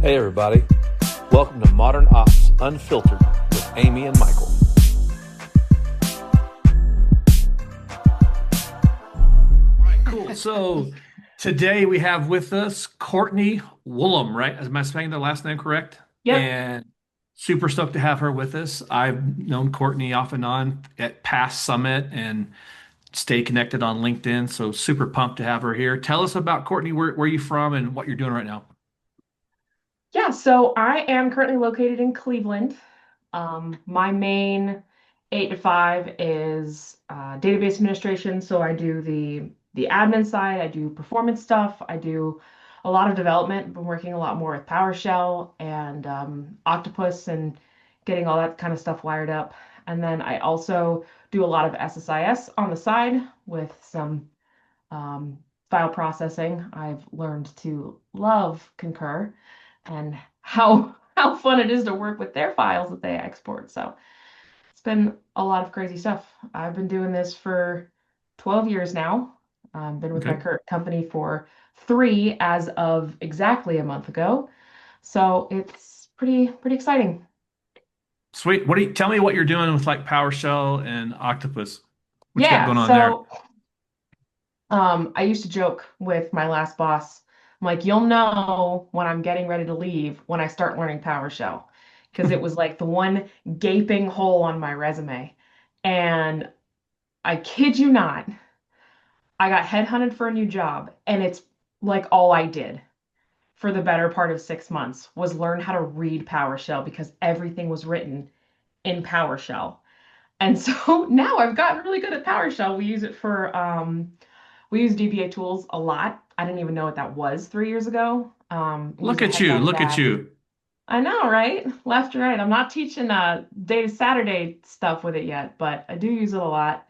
Hey everybody, welcome to Modern Ops Unfiltered with Amy and Michael. Cool. So today we have with us Courtney Woolum, right? Am I saying the last name correct? Yep. And super stoked to have her with us. I've known Courtney off and on at past Summit and stay connected on LinkedIn. So super pumped to have her here. Tell us about Courtney. Where are you from and what you're doing right now? Yeah, so I am currently located in Cleveland. My main 8 to 5 is database administration. So I do the admin side, I do performance stuff, I do a lot of development. Been working a lot more with PowerShell and Octopus and getting all that kind of stuff wired up. And then I also do a lot of SSIS on the side with some um, file processing. I've learned to love Concur and how fun it is to work with their files that they export. So it's been a lot of crazy stuff. I've been doing this for 12 years now. I've been with my Okay. current company for 3 as of exactly a month ago. So it's pretty exciting. Sweet. Tell me what you're doing with like PowerShell and Octopus? What you got Yeah, going on there? so I used to joke with my last boss. I'm like, you'll know when I'm getting ready to leave when I start learning PowerShell, because it was like the one gaping hole on my resume. And I kid you not, I got headhunted for a new job, and it's like all I did for the better part of 6 months was learn how to read PowerShell because everything was written in PowerShell. And so now I've gotten really good at PowerShell. We use DBA tools a lot. I didn't even know what that was 3 years ago. Look Used a at you. headline Look at tag. you. I know, right? Left and right. I'm not teaching data Saturday stuff with it yet, but I do use it a lot.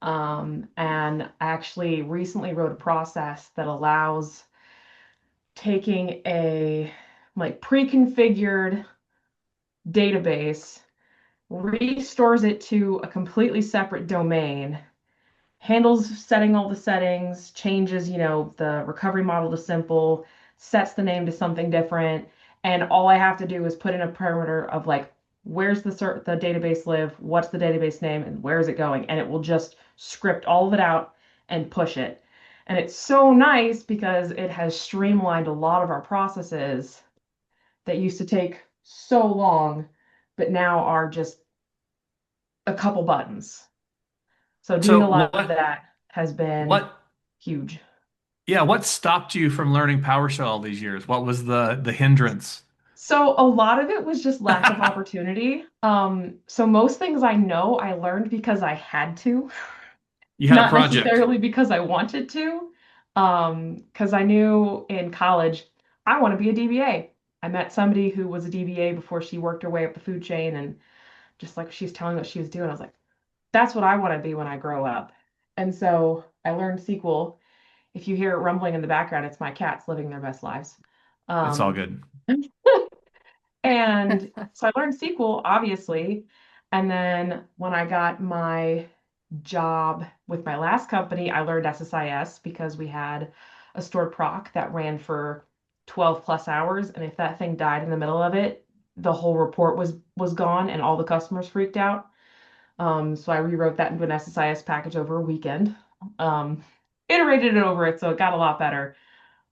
And I actually recently wrote a process that allows taking a like pre-configured database, restores it to a completely separate domain, handles setting all the settings, changes, the recovery model to simple, sets the name to something different, and all I have to do is put in a parameter of like where's the database live, what's the database name, and where is it going, and it will just script all of it out and push it. And it's so nice because it has streamlined a lot of our processes that used to take so long, but now are just a couple buttons. So doing So a lot of that has been what huge. Yeah, what stopped you from learning PowerShell all these years? What was the hindrance? So a lot of it was just lack of opportunity. So most things I know I learned because I had to, You had a not project. necessarily because I wanted to. Because I knew in college I want to be a DBA. I met somebody who was a DBA before she worked her way up the food chain, and just like she's telling me what she was doing, I was like, that's what I want to be when I grow up. And so I learned SQL. If you hear it rumbling in the background, it's my cats living their best lives. It's all Um, good. and so I learned SQL, obviously. And then when I got my job with my last company, I learned SSIS because we had a stored proc that ran for 12 plus hours. And if that thing died in the middle of it, the whole report was gone and all the customers freaked out. So I rewrote that into an SSIS package over a weekend. Um, Iterated it over it, so it got a lot better.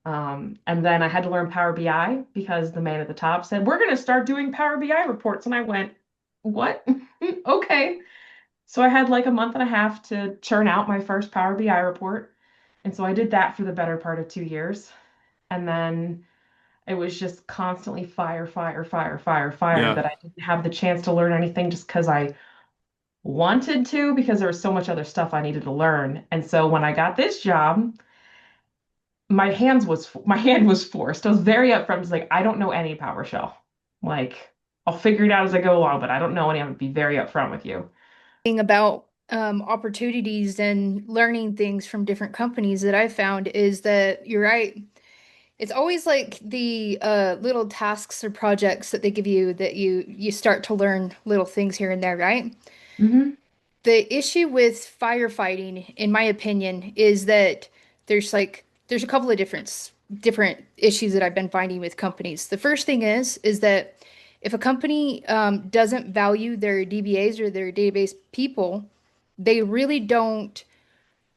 And then I had to learn Power BI because the man at the top said, we're going to start doing Power BI reports. And I went, what? Okay. So I had like a month and a half to churn out my first Power BI report. And so I did that for the better part of 2 years. And then it was just constantly fire, fire, fire, fire, fire Yeah. that I didn't have the chance to learn anything just because I wanted to, because there was so much other stuff I needed to learn. And so when I got this job, my hand was forced. I was very upfront. I was like, I don't know any PowerShell. Like, I'll figure it out as I go along, but I don't know any. I'm gonna be very upfront with you. Thing about opportunities and learning things from different companies that I found is that you're right. It's always like the little tasks or projects that they give you that you start to learn little things here and there, right? Hmm. The issue with firefighting, in my opinion, is that there's a couple of difference. different issues that I've been finding with companies. The first thing is that if a company doesn't value their DBAs or their database people, they really don't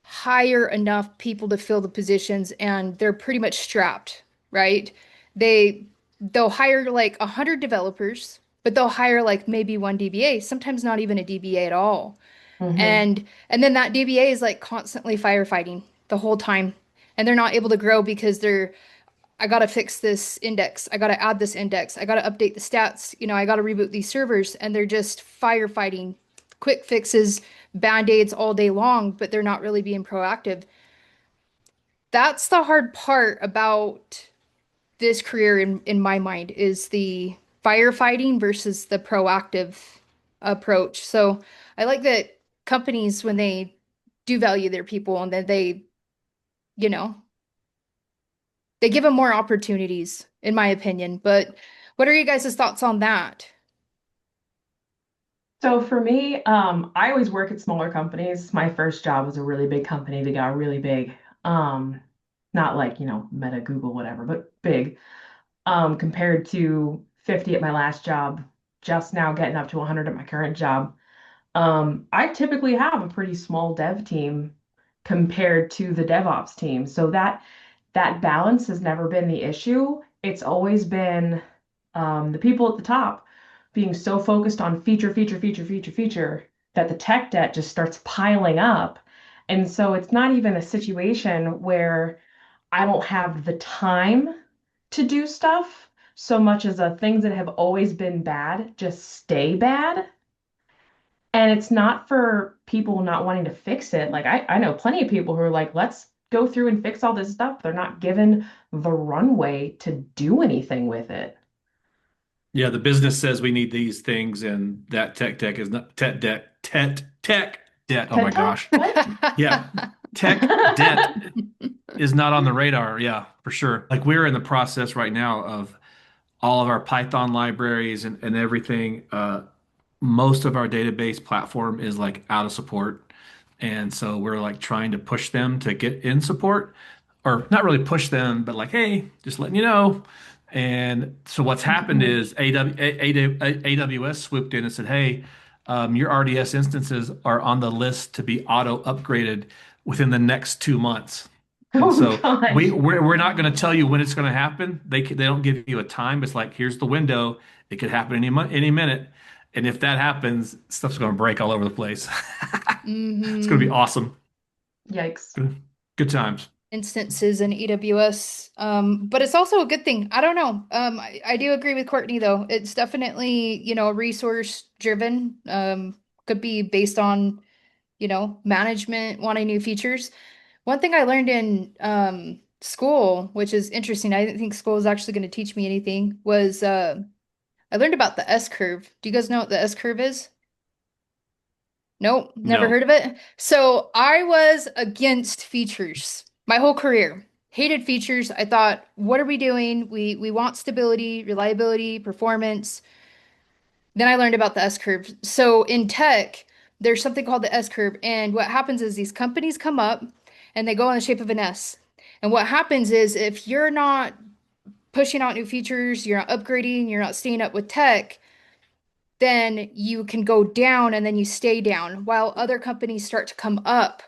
hire enough people to fill the positions, and they're pretty much strapped, right? They they'll hire like 100 developers, but they'll hire like maybe one DBA, sometimes not even a DBA at all. Hmm. And then that DBA is like constantly firefighting the whole time. And they're not able to grow because I got to fix this index. I got to add this index. I got to update the stats. I got to reboot these servers. And they're just firefighting, quick fixes, band-aids all day long, but they're not really being proactive. That's the hard part about this career in my mind is the firefighting versus the proactive approach. So I like that companies, when they do value their people and then you know, they give them more opportunities, in my opinion. But what are you guys' thoughts on that? So for me, I always work at smaller companies. My first job was a really big company that got really big. Um, Not like, Meta, Google, whatever, but big. Compared to 50 at my last job, just now getting up to 100 at my current job. I typically have a pretty small dev team compared to the DevOps team. So that balance has never been the issue. It's always been the people at the top being so focused on feature that the tech debt just starts piling up. And so it's not even a situation where I don't have the time to do stuff so much as things that have always been bad just stay bad. And it's not for people not wanting to fix it. Like I know plenty of people who are like, let's go through and fix all this stuff. They're not given the runway to do anything with it. Yeah, the business says we need these things, and that tech is not tech debt. Oh my TED Talk? gosh. What? Yeah. Tech debt is not on the radar. Yeah, for sure. Like we're in the process right now of all of our Python libraries and everything. Most of our database platform is like out of support. And so we're like trying to push them to get in support, or not really push them, but like, hey, just letting you know. And so what's happened Mhm. is AWS swooped in and said, hey, your RDS instances are on the list to be auto upgraded within the next 2 months. And Oh so gosh. we're not going to tell you when it's going to happen. They don't give you a time. It's like, here's the window. It could happen any minute. And if that happens, stuff's going to break all over the place. It's going to be Hmm. awesome. Yikes. Good times. Instances in AWS. But it's also a good thing. I don't know. I do agree with Courtney though. It's definitely, resource driven. Could be based on, management wanting new features. One thing I learned in school, which is interesting, I didn't think school was actually going to teach me anything, was I learned about the S curve. Do you guys know what the S curve is? Nope, never No. heard of it. So I was against features my whole career. Hated features. I thought, what are we doing? We want stability, reliability, performance. Then I learned about the S curve. So in tech, there's something called the S curve, and what happens is these companies come up and they go in the shape of an S. And what happens is if you're not pushing out new features, you're not upgrading, you're not staying up with tech, then you can go down and then you stay down while other companies start to come up,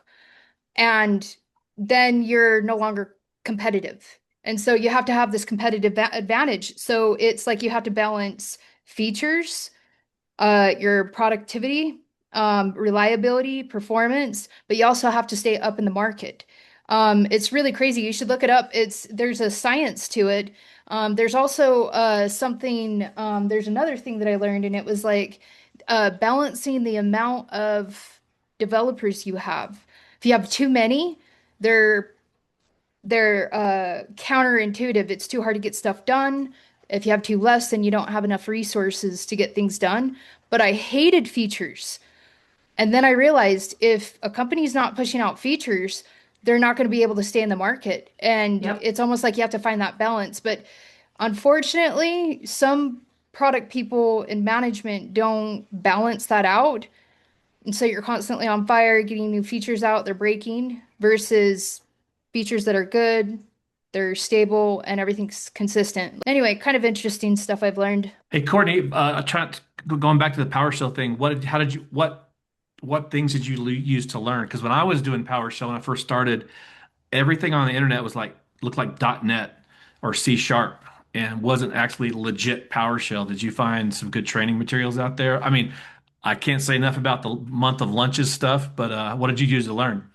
and then you're no longer competitive. And so you have to have this competitive advantage. So it's like you have to balance features, your productivity, reliability, performance, but you also have to stay up in the market. It's really crazy. You should look it up. There's a science to it. There's also there's another thing that I learned, and it was like balancing the amount of developers you have. If you have too many, they're they're counterintuitive. It's too hard to get stuff done. If you have too less, then you don't have enough resources to get things done. But I hated features. And then I realized if a company's not pushing out features, they're not going to be able to stay in the market. And Yep. it's almost like you have to find that balance. But unfortunately, some product people in management don't balance that out. And so you're constantly on fire, getting new features out, they're breaking versus features that are good. they're stable and everything's consistent. Anyway, kind of interesting stuff I've learned. Hey, Courtney, going back to the PowerShell thing, what things did you use to learn? Because when I was doing PowerShell when I first started, everything on the internet was like looked like .NET or C Sharp and wasn't actually legit PowerShell. Did you find some good training materials out there? I mean, I can't say enough about the month of lunches stuff, but what did you use to learn?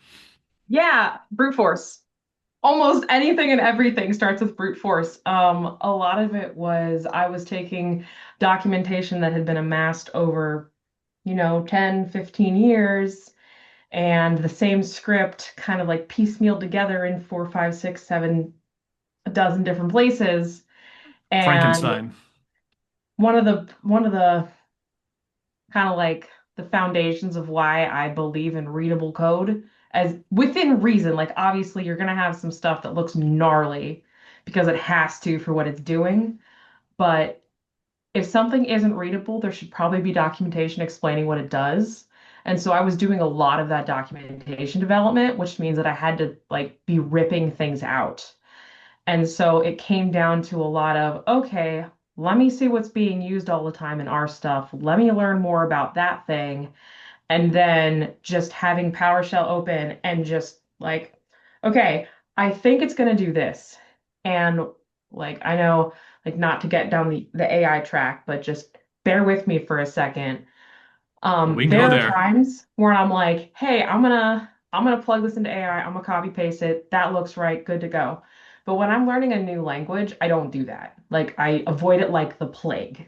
Yeah, brute force. Almost anything and everything starts with brute force. A lot of it was I was taking documentation that had been amassed over, 10, 15 years, and the same script kind of like piecemealed together in four, five, six, seven, a dozen different places. And Frankenstein. one of the kind of like the foundations of why I believe in readable code as within reason. Like obviously you're gonna have some stuff that looks gnarly because it has to for what it's doing. But if something isn't readable, there should probably be documentation explaining what it does. And so I was doing a lot of that documentation development, which means that I had to like be ripping things out. And so it came down to a lot of, okay, let me see what's being used all the time in our stuff. Let me learn more about that thing. And then just having PowerShell open and just like, okay, I think it's going to do this. And like, I know, like, not to get down the AI track, but just bear with me for a second. We can go There are there. times where I'm like, hey, I'm gonna plug this into AI, I'm gonna copy paste it. That looks right, good to go. But when I'm learning a new language, I don't do that. Like I avoid it like the plague.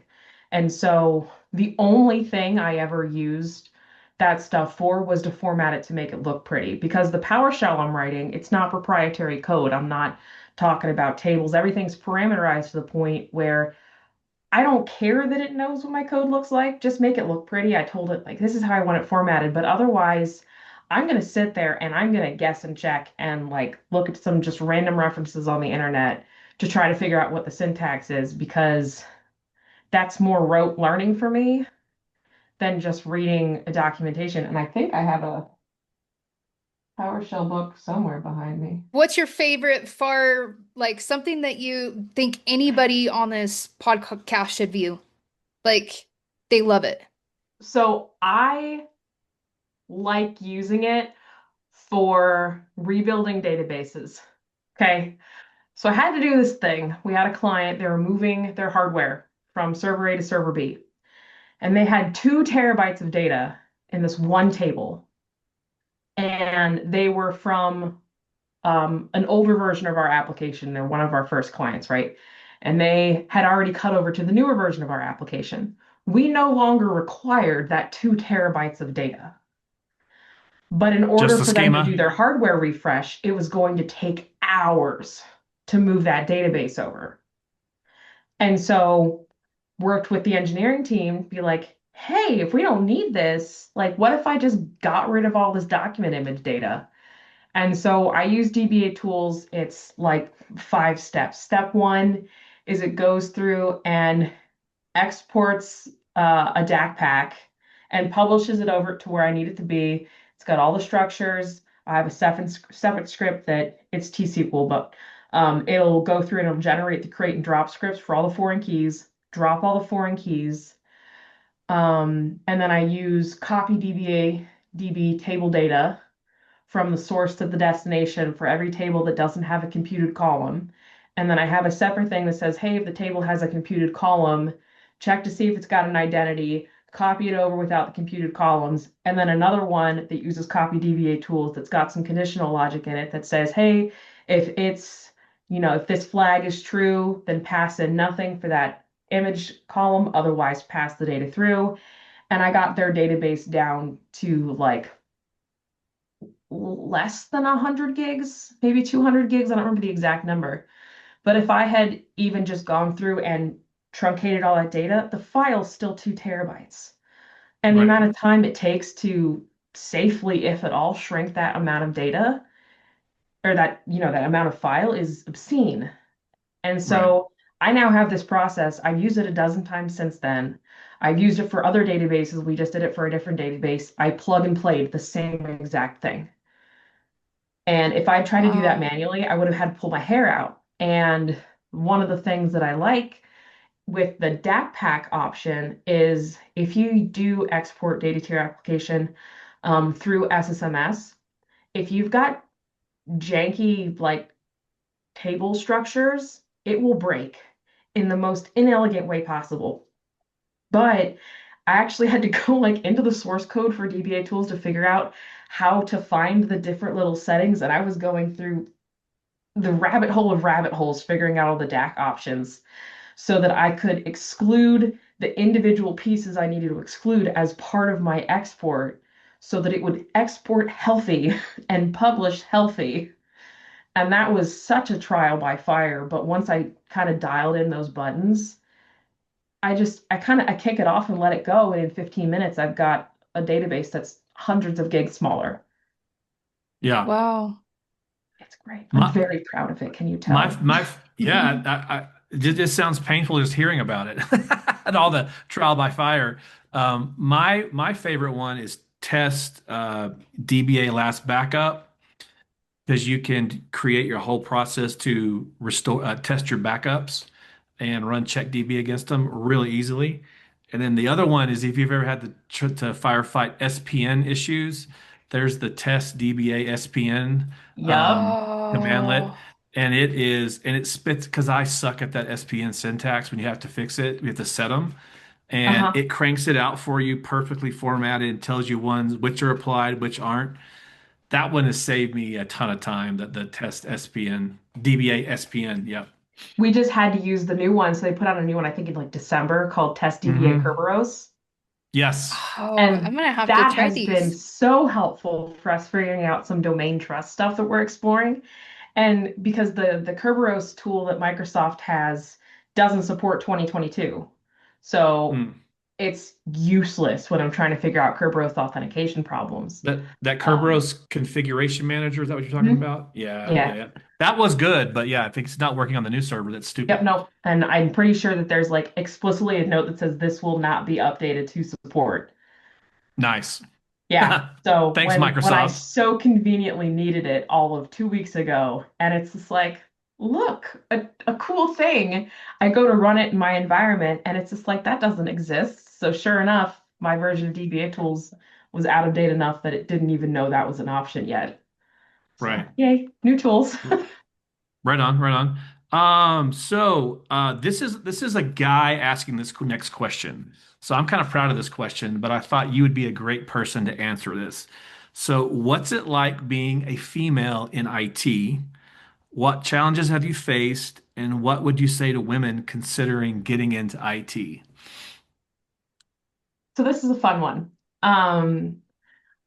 And so the only thing I ever used that stuff for was to format it to make it look pretty. Because the PowerShell I'm writing, it's not proprietary code. I'm not talking about tables. Everything's parameterized to the point where I don't care that it knows what my code looks like. Just make it look pretty. I told it like this is how I want it formatted, but otherwise I'm going to sit there and I'm going to guess and check and like look at some just random references on the internet to try to figure out what the syntax is because that's more rote learning for me than just reading a documentation. And I think I have a PowerShell book somewhere behind me. What's your favorite like something that you think anybody on this podcast should view? Like they love it. So I like using it for rebuilding databases. Okay. So I had to do this thing. We had a client, they were moving their hardware from server A to server B, and they had 2 terabytes of data in this one table. And they were from an older version of our application. They're one of our first clients, right? And they had already cut over to the newer version of our application. We no longer required that 2 terabytes of data. But in order Just the for them to do schema. their hardware refresh, it was going to take hours to move that database over. And so worked with the engineering team, be like, hey, if we don't need this, like, what if I just got rid of all this document image data? And so I use DBA tools. It's like 5 steps. Step one is it goes through and exports a DAC pack and publishes it over to where I need it to be. It's got all the structures. I have a separate script that it's T-SQL, but it'll go through and it'll generate the create and drop scripts for all the foreign keys, drop all the foreign keys. And then I use copy DB table data from the source to the destination for every table that doesn't have a computed column. And then I have a separate thing that says, hey, if the table has a computed column, check to see if it's got an identity, copy it over without the computed columns. And then another one that uses copy DBA tools that's got some conditional logic in it that says, hey, if it's, if this flag is true, then pass in nothing for that image column, otherwise pass the data through. And I got their database down to like less than 100 gigs, maybe 200 gigs. I don't remember the exact number. But if I had even just gone through and truncated all that data, the file's still 2 terabytes. And the Right. amount of time it takes to safely, if at all, shrink that amount of data or that amount of file is obscene. And Right. so I now have this process. I've used it a dozen times since then. I've used it for other databases. We just did it for a different database. I plug and played the same exact thing. And if I tried to do that Wow. manually, I would have had to pull my hair out. And one of the things that I like with the DAC pack option is if you do export data to your application through SSMS, if you've got janky like table structures, it will break in the most inelegant way possible. But I actually had to go like into the source code for DBA tools to figure out how to find the different little settings. And I was going through the rabbit hole of rabbit holes, figuring out all the DAC options so that I could exclude the individual pieces I needed to exclude as part of my export so that it would export healthy and publish healthy. And that was such a trial by fire. But once I kind of dialed in those buttons, I kick it off and let it go. And in 15 minutes, I've got a database that's hundreds of gigs smaller. Yeah. Wow. It's great. I'm My very proud of it. Can you my tell? my yeah, this sounds painful just hearing about it and all the trial by fire. My favorite one is test DBA last backup because you can create your whole process to restore test your backups and run check DB against them really easily. And then the other one is if you've ever had to firefight SPN issues, there's the test DBA SPN Yup. commandlet, Oh. and it spits because I suck at that SPN syntax when you have to fix it. We have to set them, and Uh-huh. it cranks it out for you perfectly formatted and tells you ones which are applied, which aren't. That one has saved me a ton of time. That the test SPN DBA SPN. Yep. We just had to use the new one. So they put out a new one, I think in like December called Test DBA Hmm. Kerberos. Yes. Oh, I'm And gonna have to that try has been these. so helpful for us figuring out some domain trust stuff that we're exploring. And because the Kerberos tool that Microsoft has doesn't support 2022. So Mm. it's useless when I'm trying to figure out Kerberos authentication problems. That Um, Kerberos configuration manager, is that what you're talking mhm. about? Yeah, yeah, Yeah. yeah. That was good, but yeah, I think it's not working on the new server. That's Yep, stupid. no. And I'm pretty sure that there's like explicitly a note that says this will not be updated to support. Nice. Yeah. So Thanks, when I Microsoft. so conveniently needed it all of 2 weeks ago, and it's just like, look, a cool thing. I go to run it in my environment, and it's just like that doesn't exist. So sure enough, my version of DBA tools was out of date enough that it didn't even know that was an option yet. So Right. yay, new tools. Right on, right on. This is a guy asking this next question. So I'm kind of proud of this question, but I thought you would be a great person to answer this. So, what's it like being a female in IT? What challenges have you faced, and what would you say to women considering getting into IT? So this is a fun one.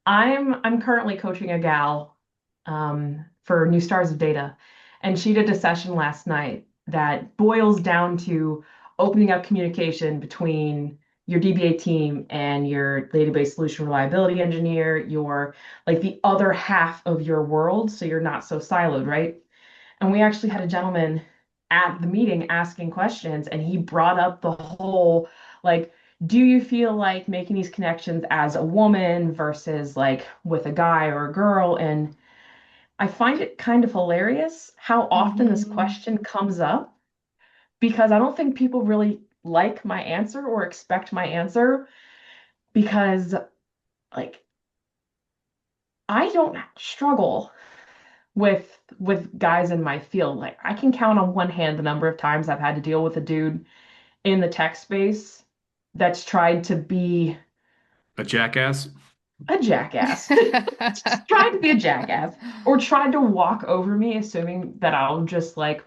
I'm currently coaching a gal for New Stars of Data, and she did a session last night that boils down to opening up communication between your DBA team and your database solution reliability engineer, your like the other half of your world, so you're not so siloed, right? And we actually had a gentleman at the meeting asking questions, and he brought up the whole like, do you feel like making these connections as a woman versus like with a guy or a girl? And I find it kind of hilarious how often this Hmm. question comes up because I don't think people really like my answer or expect my answer because like I don't struggle with guys in my field. Like I can count on one hand the number of times I've had to deal with a dude in the tech space that's tried to be A jackass? a jackass. Just tried to be a jackass or tried to walk over me assuming that I'll just like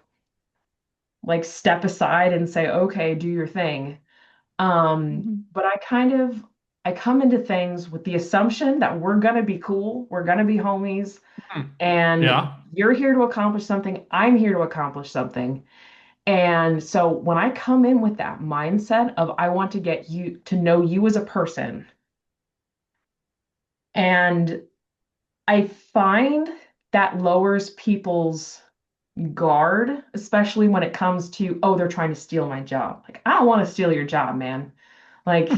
step aside and say, "Okay, do your thing." Mhm. But I come into things with the assumption that we're gonna be cool, we're gonna be homies, Hmm. and Yeah. you're here to accomplish something, I'm here to accomplish something. And so when I come in with that mindset of I want to get you to know you as a person, and I find that lowers people's guard, especially when it comes to, oh, they're trying to steal my job. Like, I don't want to steal your job, man. Hmm. Like,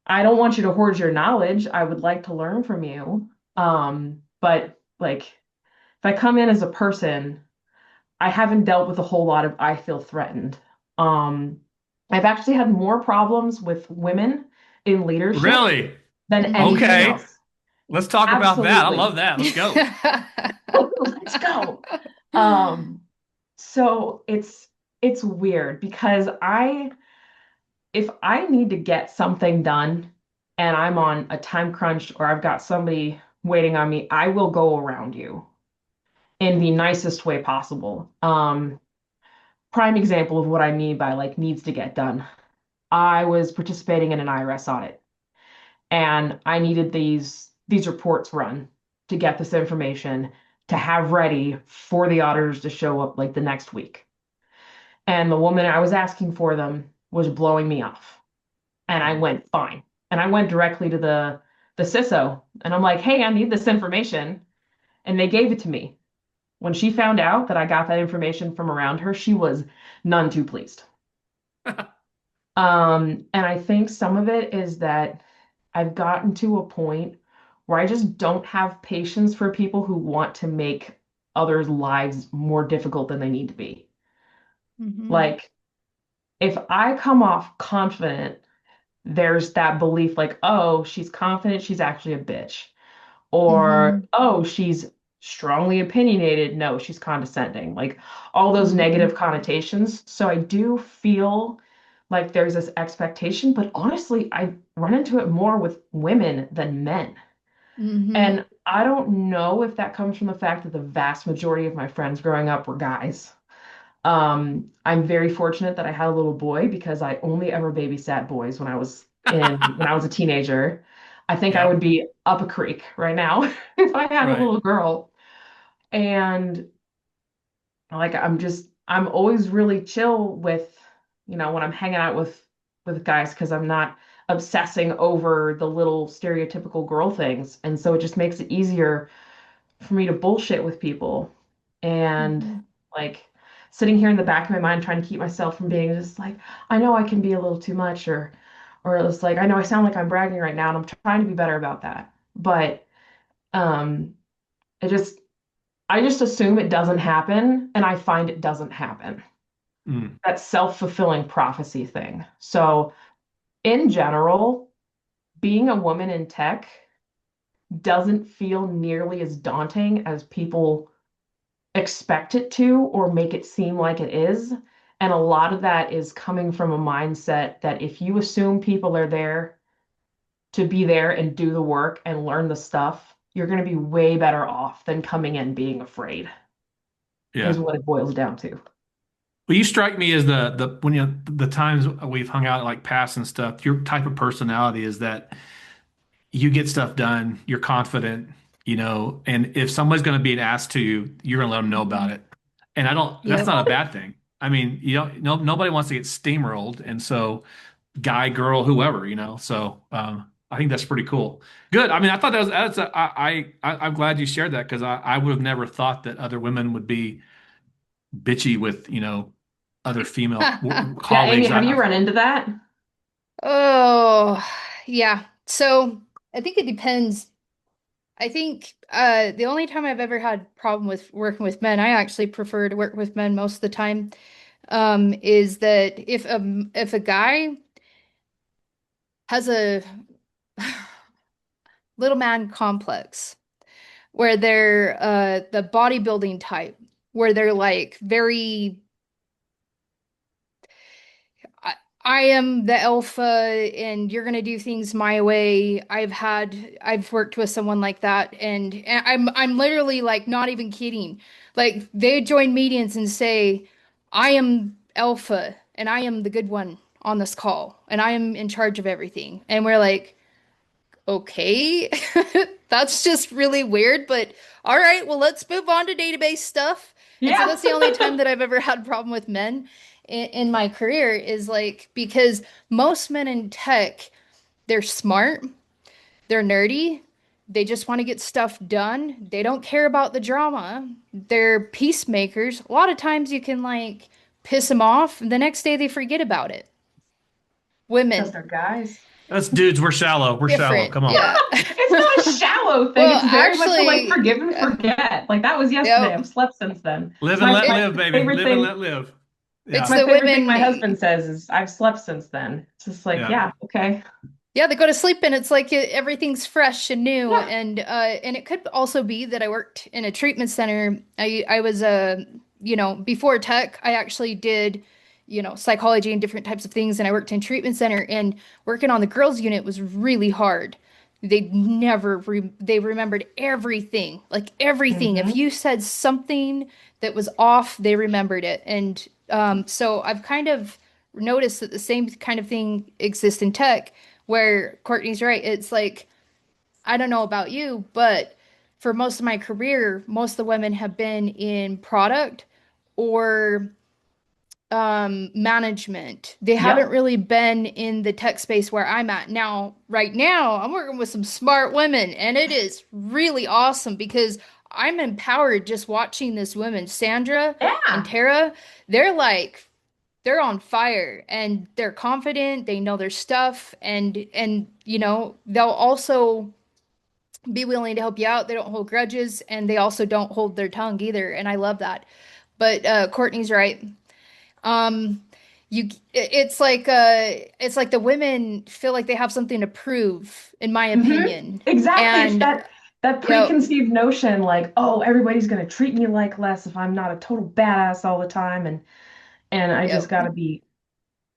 I don't want you to hoard your knowledge. I would like to learn from you. But like, if I come in as a person, I haven't dealt with a whole lot of I feel threatened. Um, I've actually had more problems with women in leadership Really? than anything Hmm. Okay. else. Let's talk about that. I love Absolutely. that. Let's go. Let's go. Um, so it's weird because if I need to get something done and I'm on a time crunch or I've got somebody waiting on me, I will go around you in the nicest way possible. Prime example of what I mean by like needs to get done. I was participating in an IRS audit and I needed these reports run to get this information to have ready for the auditors to show up like the next week. And the woman I was asking for them was blowing me off. And I went, fine. And I went directly to the CISO and I'm like, hey, I need this information. And they gave it to me. When she found out that I got that information from around her, she was none too pleased. And I think some of it is that I've gotten to a point where I just don't have patience for people who want to make others' lives more difficult than they need to be. Hmm. Like, if I come off confident, there's that belief like, oh, she's confident, she's actually a bitch. Or, Hmm. oh, she's strongly opinionated. No, she's condescending. Like all those Hmm. negative connotations. So I do feel like there's this expectation, but honestly, I run into it more with women than men. Hmm. And I don't know if that comes from the fact that the vast majority of my friends growing up were guys. I'm very fortunate that I had a little boy because I only ever babysat boys when I was a teenager. I think I would Yep. be up a creek right now if I had a Right. little girl. And like I'm always really chill with, when I'm hanging out with guys because I'm not obsessing over the little stereotypical girl things. And so it just makes it easier for me to bullshit with people and Hmm. like sitting here in the back of my mind trying to keep myself from being just like I know I can be a little too much or it's like I know I sound like I'm bragging right now and I'm trying to be better about that. But um it just I just assume it doesn't happen and I find it doesn't happen. Mm. That self-fulfilling prophecy thing. So in general, being a woman in tech doesn't feel nearly as daunting as people expect it to or make it seem like it is. And a lot of that is coming from a mindset that if you assume people are there to be there and do the work and learn the stuff, you're going to be way better off than coming in being afraid, is Yeah. what it boils down to. Well, you strike me as the when the times we've hung out like past and stuff, your type of personality is that you get stuff done, you're confident, and if somebody's going to be an ass to you, you're going to let them know about Hmm. it. And that's Yep. not a bad thing. I mean, no, nobody wants to get steamrolled. And so guy, girl, whoever, so, I think that's pretty cool. Good. I mean, I thought I'm glad you shared that because I would have never thought that other women would be bitchy with, other female Yeah, Amy, colleagues. have you run into that? Oh, yeah. So I think it depends. I think the only time I've ever had problem with working with men, I actually prefer to work with men most of the time, is that if a guy has a little man complex where they're the bodybuilding type, where they're like very I, I am the alpha and you're gonna do things my way. I've worked with someone like that and I'm literally like not even kidding. Like they join meetings and say, I am alpha and I am the good one on this call and I am in charge of everything. And we're like, okay, that's just really weird, but all right, well, let's move on to database stuff. And so Yeah. that's the only time that I've ever had a problem with men in my career is like because most men in tech, they're smart, they're nerdy, they just want to get stuff done. They don't care about the drama. They're peacemakers. A lot of times you can piss them off, the next day they forget about it. Because Women. they're guys. Us dudes, we're shallow. We're shallow. different. Come on. Yeah. It's not a shallow thing. Well, It's very much a like actually, forgive and forget. Like that was yesterday. yep. I've slept since then. Live and My let It, my live, baby. favorite Live and thing. let live. it's Yeah. My the favorite thing my women. husband says is I've slept since then. It's just like, Yeah. yeah, okay. Yeah, they go to sleep and it's like everything's fresh and new. Yeah. And it could also be that I worked in a treatment center. I was before tech, I actually did, psychology and different types of things, and I worked in treatment center, and working on the girls unit was really hard. They remembered everything, like everything. If Hmm. you said something that was off, they remembered it. And so I've kind of noticed that the same kind of thing exists in tech, where Courtney's right. It's like, I don't know about you, but for most of my career, most of the women have been in product or management. They haven't Yep. really been in the tech space where I'm at now. Right now, I'm working with some smart women, and it is really awesome because I'm empowered just watching this women, Sandra and Yeah. Tara. They're like, they're on fire and they're confident, they know their stuff, and they'll also be willing to help you out. They don't hold grudges, and they also don't hold their tongue either, and I love that. But Courtney's right. um it's like the women feel like they have something to prove, in my Hmm. opinion. Exactly. It's And that yep, preconceived notion like, oh, everybody's gonna treat me like less if I'm not a total badass all the time, and I just yep. gotta be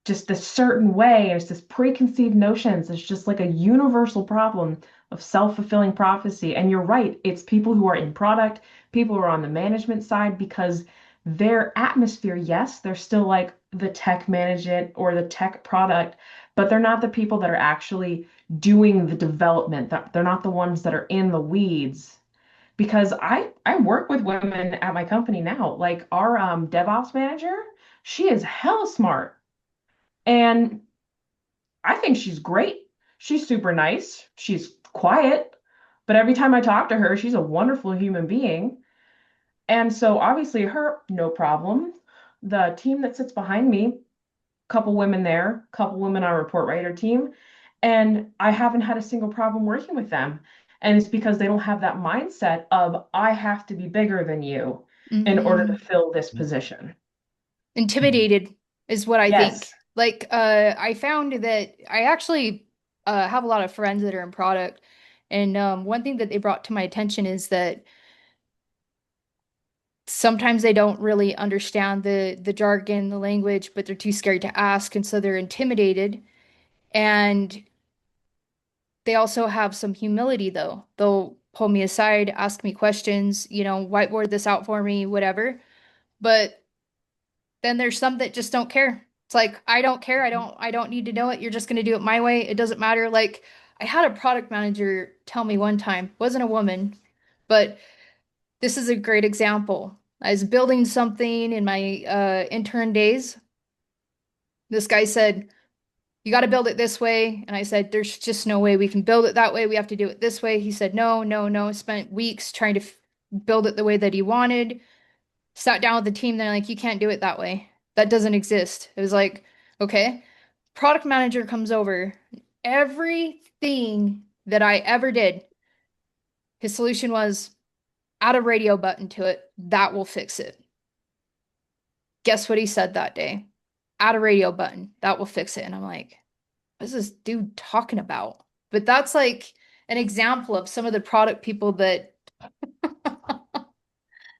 just a certain way. It's this preconceived notions. It's just like a universal problem of self-fulfilling prophecy. And you're right, it's people who are in product, people who are on the management side, because their atmosphere, yes, they're still like the tech management or the tech product, but they're not the people that are actually doing the development. They're not the ones that are in the weeds. Because I work with women at my company now. Like our DevOps manager, she is hella smart. And I think she's great. She's super nice. She's quiet. But every time I talk to her, she's a wonderful human being. And so obviously her, no problem. The team that sits behind me, couple women there, couple women on our report writer team, and I haven't had a single problem working with them. And it's because they don't have that mindset of I have to be bigger than you in order to Hmm. fill this position. Intimidated is what I Yes. think. Like, I found that I actually have a lot of friends that are in product, and one thing that they brought to my attention is that sometimes they don't really understand the jargon, the language, but they're too scared to ask, and so they're intimidated. And they also have some humility, though. They'll pull me aside, ask me questions, whiteboard this out for me, whatever. But then there's some that just don't care. It's like, I don't care. I don't need to know it. You're just going to do it my way. It doesn't matter. Like, I had a product manager tell me one time, wasn't a woman, but this is a great example. I was building something in my intern days. This guy said, "You got to build it this way." And I said, "There's just no way we can build it that way. We have to do it this way." He said, "No, no, no." I spent weeks trying to build it the way that he wanted. Sat down with the team. They're like, "You can't do it that way. That doesn't exist." It was like, okay. Product manager comes over. Everything that I ever did, his solution was add a radio button to it. That will fix it. Guess what he said that day? Add a radio button. That will fix it. And I'm like, what is this dude talking about? But that's like an example of some of the product people that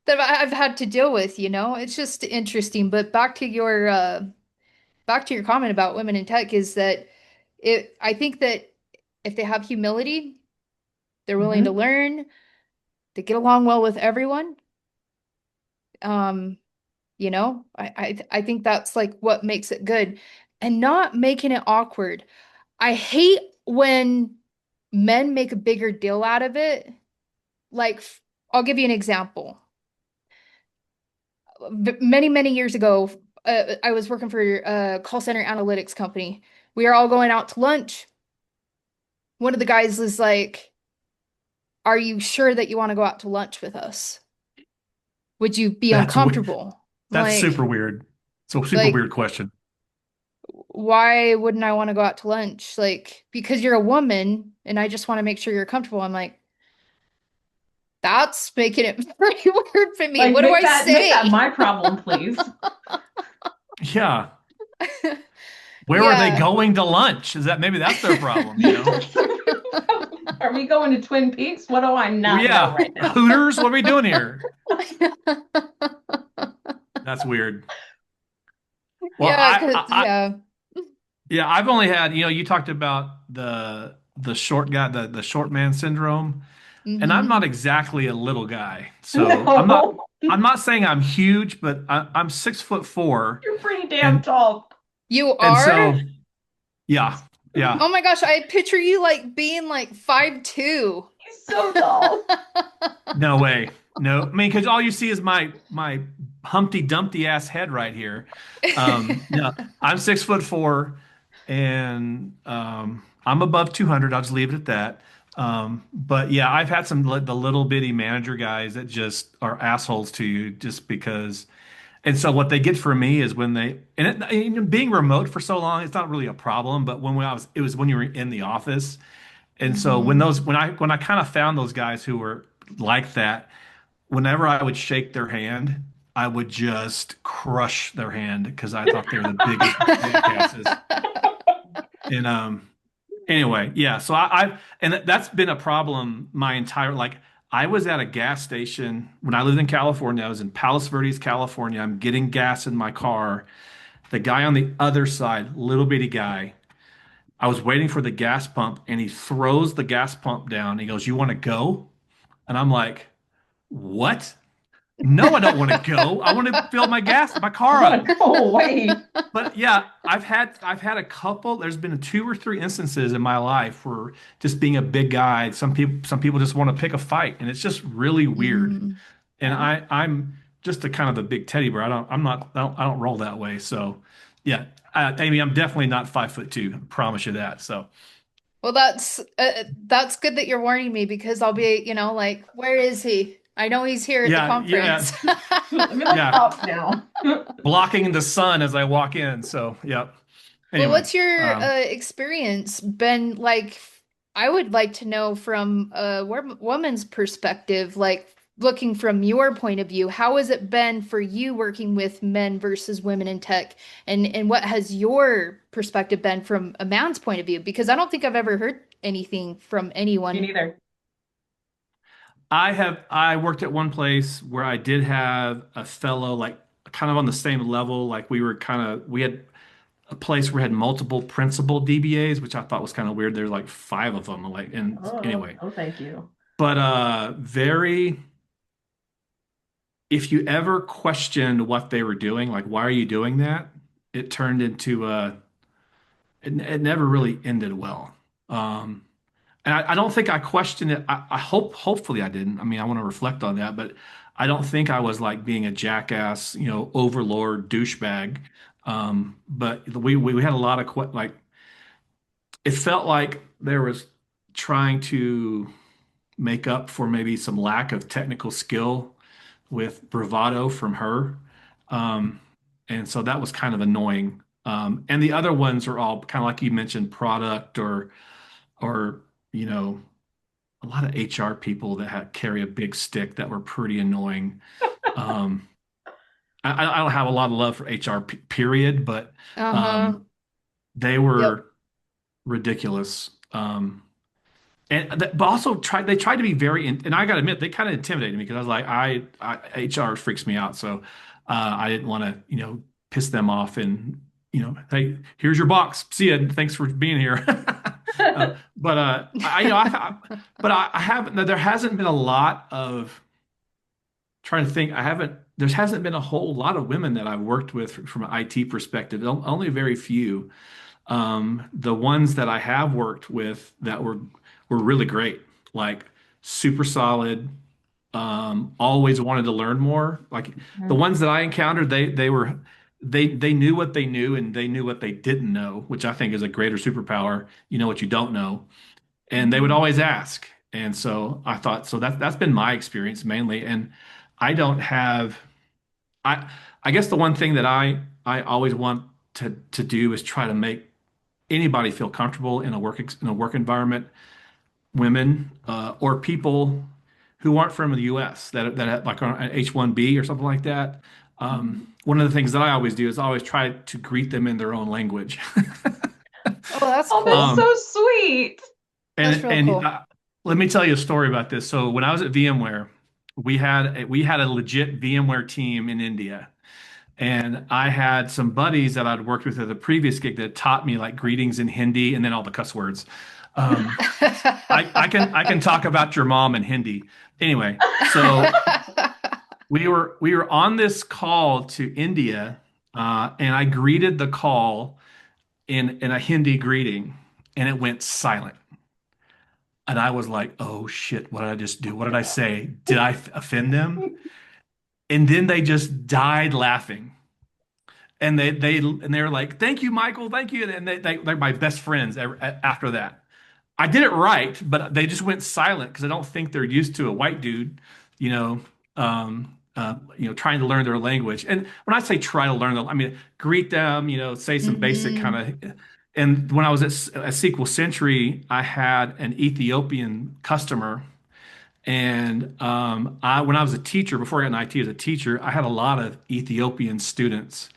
I've had to deal with, It's just interesting. But back to your comment about women in tech is that I think that if they have humility, they're willing to Hmm. learn, they get along well with everyone. Um, I think that's like what makes it good, and not making it awkward. I hate when men make a bigger deal out of it. Like, I'll give you an example. Many, many years ago, I was working for a call center analytics company. We are all going out to lunch. One of the guys was like, "Are you sure that you want to go out to lunch with us? Would you be That's weird. uncomfortable?" I'm That's super like, weird. It's a super like, weird question. why wouldn't I want to go out to lunch? Like, because you're a woman and I just want to make sure you're comfortable. I'm like, that's making it pretty weird for me. Like What do I make that say? my problem, please. Yeah. Where are they Yeah. going to lunch? Is that maybe that's their problem, you know? Are we going to Twin Peaks? What do I Well, not know yeah. right now? Hooters, what are we doing here? That's weird. Well, Yeah, yeah. yeah, I've only had, you talked about the short guy, the short man syndrome, and I'm not Hmm. exactly a little guy. So No, I'm not saying I'm huge, but I'm 6'4", you're pretty damn and tall. You and are? so yeah, yeah. Oh my gosh, I picture you like being like 5'2". He's so tall. No way. No, I mean, because all you see is my Humpty Dumpty ass head right here. No, I'm 6'4", and I'm above 200. I'll just leave it at that. But yeah, I've had the little bitty manager guys that just are assholes to you just because. And so what they get for me is when being remote for so long, it's not really a problem. But it was when you were in the office. And so Hmm. when I kind of found those guys who were like that, whenever I would shake their hand, I would just crush their hand because I thought they were the biggest jackasses. And anyway, yeah. So that's been a problem my entire like I was at a gas station when I lived in California. I was in Palos Verdes, California. I'm getting gas in my car. The guy on the other side, little bitty guy, I was waiting for the gas pump and he throws the gas pump down. He goes, "You want to go?" And I'm like, "What? No, I don't want to go. I want to fill my I car want up." to go away. But yeah, I've had a couple. There's been two or three instances in my life where just being a big guy, some people just want to pick a fight, and it's just really weird. Hmm. And Yeah. I'm just a kind of a big teddy bear. I don't roll that way. So yeah, Amy, I'm definitely not 5'2". I promise you that. So Well, that's good that you're warning me because I'll be, like, where is he? I know he's here at the yeah, yeah, conference. Let me look yeah. up now. Blocking the sun as I walk in. So yeah. Well, Anyway, what's your experience been like? I would like to know from a woman's perspective, like looking from your point of view, how has it been for you working with men versus women in tech? And what has your perspective been from a man's point of view? Because I don't think I've ever heard anything from Me anyone. neither. I worked at one place where I did have a fellow like kind of on the same level. Like we had a place where we had multiple principal DBAs, which I thought was kind of weird. There's like five of them. Like, and Oh, anyway, oh, thank you. but if you ever questioned what they were doing, like why are you doing that? It turned into it never really ended well. Um, And I don't think I questioned it. I hopefully I didn't. I mean, I want to reflect on that, but I don't think I was like being a jackass, overlord douchebag. But we had a lot of like it felt like there was trying to make up for maybe some lack of technical skill with bravado from her. Um, and so that was kind of annoying. And the other ones are all kind of like you mentioned, product or you know a lot of HR people that carry a big stick that were pretty annoying. Um, I don't have a lot of love for HR, period, but Uh-huh. um, they Yep. were ridiculous. But also they tried to be and I got to admit, they kind of intimidated me because I was like, HR freaks me out. So I didn't want to, piss them off and, hey, here's your box. See ya. Thanks for being here. But but I haven't, there hasn't been a lot of trying to think. There hasn't been a whole lot of women that I've worked with from an IT perspective, only very few. The ones that I have worked with that were really great, like super solid. Always wanted to learn more. Like the Mhm. ones that I encountered, they knew what they knew and they knew what they didn't know, which I think is a greater superpower. You know what you don't know, and they would Mhm. always ask. And so I thought, so that's been my experience mainly. And I don't have I I guess the one thing that I always want to do is try to make anybody feel comfortable in a work environment, women or people who aren't from the U.S. that have, like on an H-1B or something like that. Mhm. One of the things that I always do is I always try to greet them in their own language. Oh, that's Oh, that's cool. so Um, sweet. That's real and cool. let me tell you a story about this. So when I was at VMware, we had a legit VMware team in India. And I had some buddies that I'd worked with at the previous gig that taught me like greetings in Hindi and then all the cuss words. Um, I can talk about your mom in Hindi. Anyway, so we were on this call to India, and I greeted the call in a Hindi greeting, and it went silent. And I was like, "Oh shit, what did I just do? What did I say? Did I offend them?" And then they just died laughing. And they were like, "Thank you, Michael, thank you," and they're my best friends after that. I did it right, but they just went silent because I don't think they're used to a white dude, you know, trying to learn their language. And when I say try to learn them, I mean greet them, say some basic kind Hmm. of. And when I was at SQL Century, I had an Ethiopian customer, and when I was a teacher, before I got in IT as a teacher, I had a lot of Ethiopian students.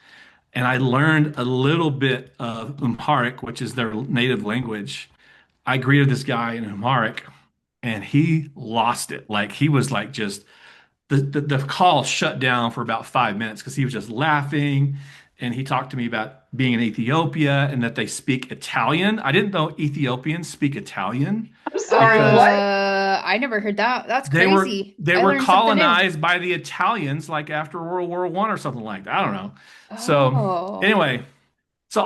And I learned a little bit of Amharic, which is their native language. I greeted this guy in Amharic, and he lost it. Like he was like just the call shut down for about 5 minutes because he was just laughing. And he talked to me about being in Ethiopia and that they speak Italian. I didn't know Ethiopians speak Italian I'm sorry, because what? I never heard that. That's they were crazy. they I were learned something new. colonized by the Italians like after World War I or something like that. I don't know. So Oh. anyway, so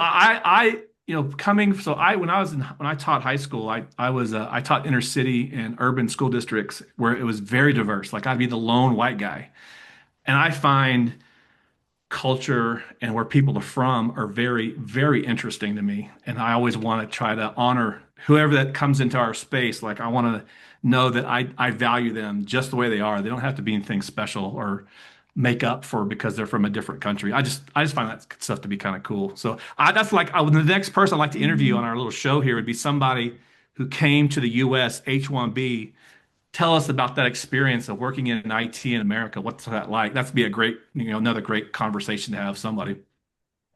coming so I when I taught high school, I taught inner city and urban school districts where it was very diverse. Like I'd be the lone white guy, and I find culture and where people are from are very, very interesting to me. And I always want to try to honor whoever that comes into our space. Like I want to know that I value them just the way they are. They don't have to be anything special or make up for because they're from a different country. I just find that stuff to be kind of cool. So that's like the next person I'd like to interview on Hmm. our little show here would be somebody who came to the U.S. H-1B. Tell us about that experience of working in IT in America. What's that like? That's be a great, another great conversation to have with somebody.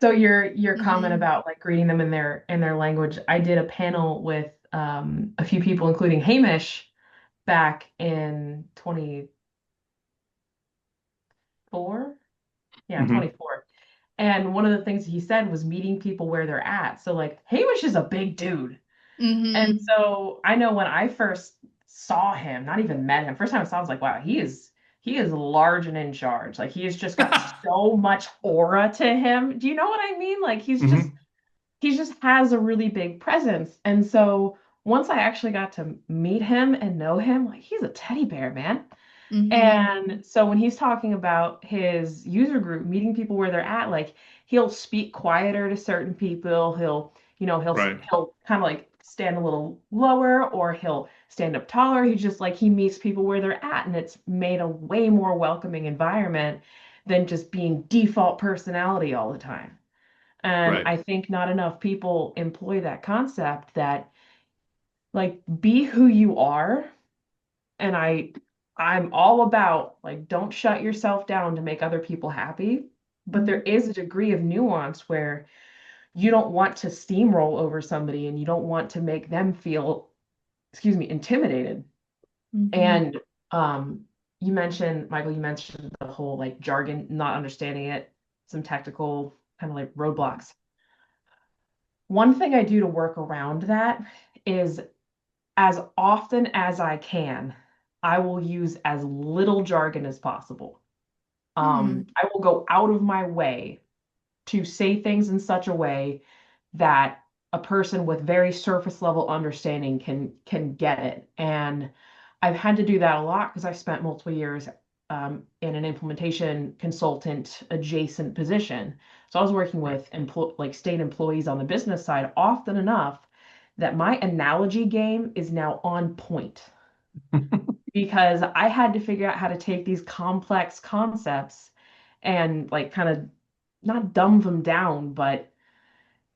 So your comment Hmm. about like greeting them in their language, I did a panel with a few people, including Hamish, back in 24. Yeah, Hmm. 24. And one of the things he said was meeting people where they're at. So like Hamish is a big dude. And Hmm. so I know when I first saw him, not even met him, first time I saw him, I was like, wow, he is large and in charge. Like he has just got so much aura to him. Do you know what I mean? Like Hmm. he just has a really big presence. And so once I actually got to meet him and know him, like he's a teddy bear, man. Hmm. And so when he's talking about his user group, meeting people where they're at, like he'll speak quieter to certain people. Right. He'll kind of like stand a little lower or he'll stand up taller. He's just like he meets people where they're at, and it's made a way more welcoming environment than just being default personality all the time. And Right. I think not enough people employ that concept that like be who you are. And I'm all about like don't shut yourself down to make other people happy, but there is a degree of nuance where you don't want to steamroll over somebody and you don't want to make them feel, excuse me, intimidated. Hmm. And um Michael, you mentioned the whole like jargon, not understanding it, some technical kind of like roadblocks. One thing I do to work around that is as often as I can, I will use as little jargon as possible. Hmm. I will go out of my way to say things in such a way that a person with very surface level understanding can get it. And I've had to do that a lot because I spent multiple years in an implementation consultant adjacent position. So I was working Right. with like state employees on the business side often enough that my analogy game is now on point because I had to figure out how to take these complex concepts and like kind of not dumb them down, but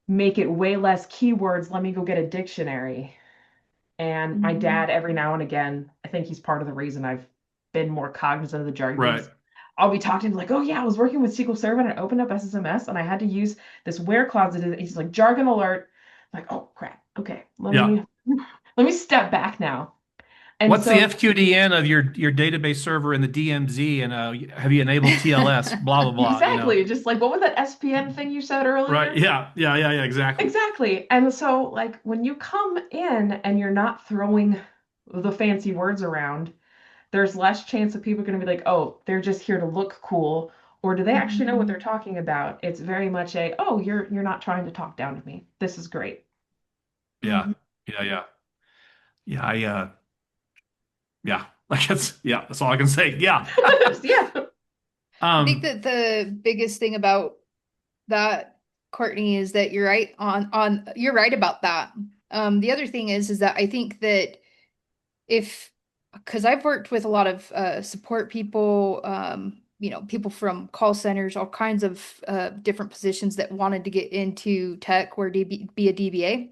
make it way less keywords. Let me go get a dictionary. And my Mhm. dad, every now and again, I think he's part of the reason I've been more cognizant of the jargon Right. things. I'll be talking to him like, oh yeah, I was working with SQL Server and I opened up SSMS and I had to use this where clause. He's like jargon alert. I'm like, oh crap. Okay, Yeah. let me step back now. And What's the so FQDN of your database server in the DMZ, and have you enabled TLS? Blah blah blah. exactly, just like what was that SPN thing you said Right? earlier? Yeah. Yeah. Yeah. Yeah. Exactly. Exactly. And so like when you come in and you're not throwing the fancy words around, there's less chance of people are going to be like, oh, they're just here to look cool, or do they actually know what they're Mhm. talking about? It's very much a, oh, you're not trying to talk down to me. This is great. Yeah. Mhm. Yeah. Yeah. Yeah. Yeah. Like that's all I can say. Yeah. Yeah. I think Um. that the biggest thing about that, Courtney, is that you're right on you're right about that. The other thing is that I think that if because I've worked with a lot of support people, people from call centers, all kinds of different positions that wanted to get into tech or be a DBA,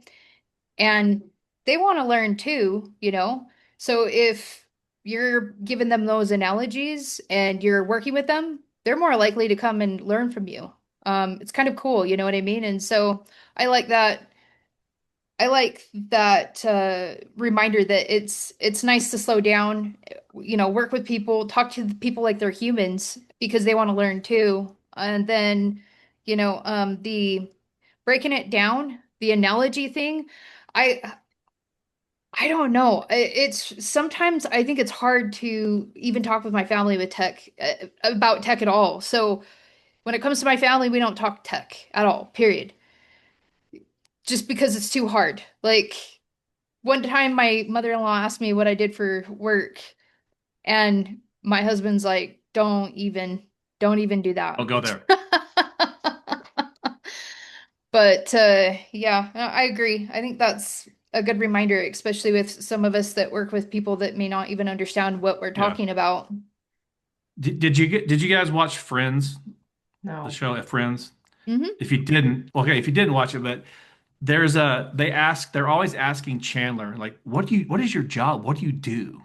and they want to learn too. So if you're giving them those analogies and you're working with them, they're more likely to come and learn from you. It's kind of cool, you know what I mean? And so I like that. I like that reminder that it's nice to slow down, work with people, talk to the people like they're humans because they want to learn too. And then, the breaking it down, the analogy thing, I I don't know. It's sometimes I think it's hard to even talk with my family with tech about tech at all. So when it comes to my family, we don't talk tech at all, period. Just because it's too hard. Like one time my mother-in-law asked me what I did for work, and my husband's like, don't even do I'll that. go there. But yeah, I agree. I think that's a good reminder, especially with some of us that work with people that may not even understand what we're Yeah. talking about. Did you guys watch Friends, the No. show at Friends? Hmm. If you didn't, okay, if you didn't watch it, but they're always asking Chandler, like, what is your job? What do you do?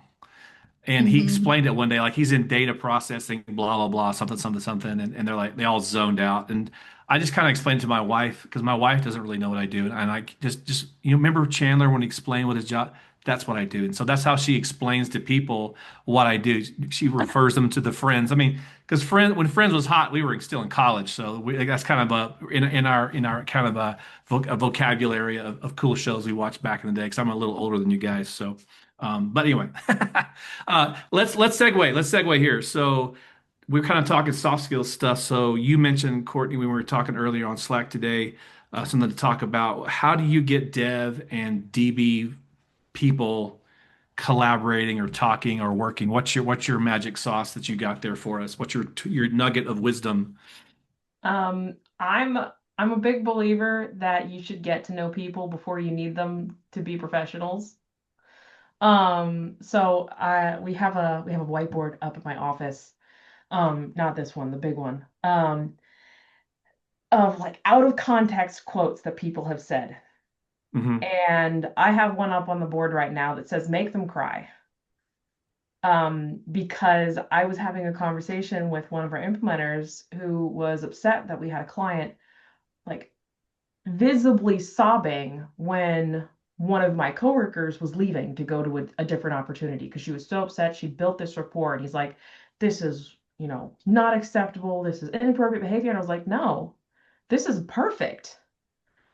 And he Hmm. explained it one day, like he's in data processing, blah, blah, blah, something, something, something. And they're like, they all zoned out. And I just kind of explained to my wife, because my wife doesn't really know what I do. And I remember Chandler when he explained what his job, that's what I do. And so that's how she explains to people what I do. She refers them to the Friends. I mean, because when Friends was hot, we were still in college. So that's kind of in our kind of a vocabulary of cool shows we watched back in the day, because I'm a little older than you guys. So, but anyway, let's segue. Let's segue here. So we're kind of talking soft skills stuff. So you mentioned, Courtney, when we were talking earlier on Slack today, something to talk about. How do you get dev and DB people collaborating or talking or working? What's your magic sauce that you got there for us? What's your nugget of wisdom? Um, I'm I'm a big believer that you should get to know people before you need them to be professionals. So we have a whiteboard up at my office. Not this one, the big one. Of like out of context quotes that people have said. Hmm. And I have one up on the board right now that says make them cry. Because I was having a conversation with one of our implementers who was upset that we had a client like visibly sobbing when one of my coworkers was leaving to go to a different opportunity because she was so upset. She built this rapport, and he's like, this is, not acceptable. This is inappropriate behavior. And I was like, no, this is perfect.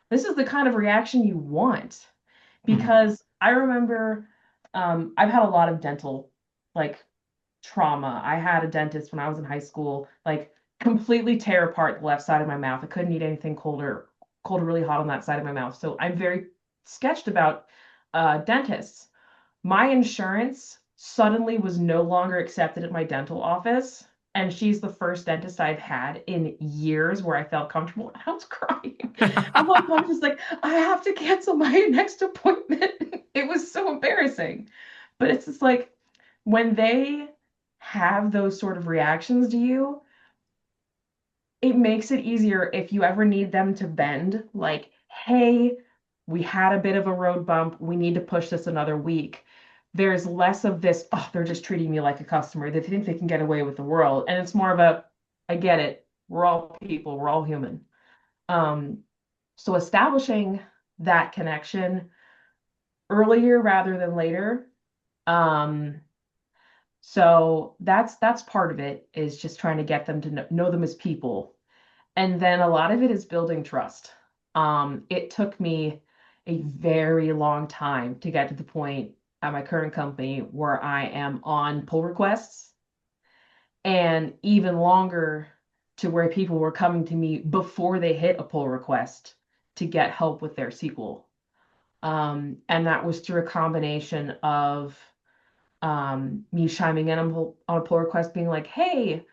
This is the kind of reaction you want. Hmm. Because I remember I've had a lot of dental like trauma. I had a dentist when I was in high school, like completely tear apart the left side of my mouth. I couldn't eat anything cold or really hot on that side of my mouth. So I'm very sketched about dentists. My insurance suddenly was no longer accepted at my dental office. And she's the first dentist I've had in years where I felt comfortable. I was crying. At one point, I was like, I have to cancel my next appointment. It was so embarrassing. But it's just like when they have those sort of reactions to you, it makes it easier if you ever need them to bend, like, hey, we had a bit of a road bump. We need to push this another week. There's less of this, oh, they're just treating me like a customer. They think they can get away with the world. And it's more of a, I get it. We're all people, we're all human. Um, so establishing that connection earlier rather than later. Um, so that's part of it is just trying to get them to know them as people. And then a lot of it is building trust. It took me a very long time to get to the point at my current company where I am on pull requests, and even longer to where people were coming to me before they hit a pull request to get help with their SQL. And that was through a combination of me chiming in on a pull request, being like, hey,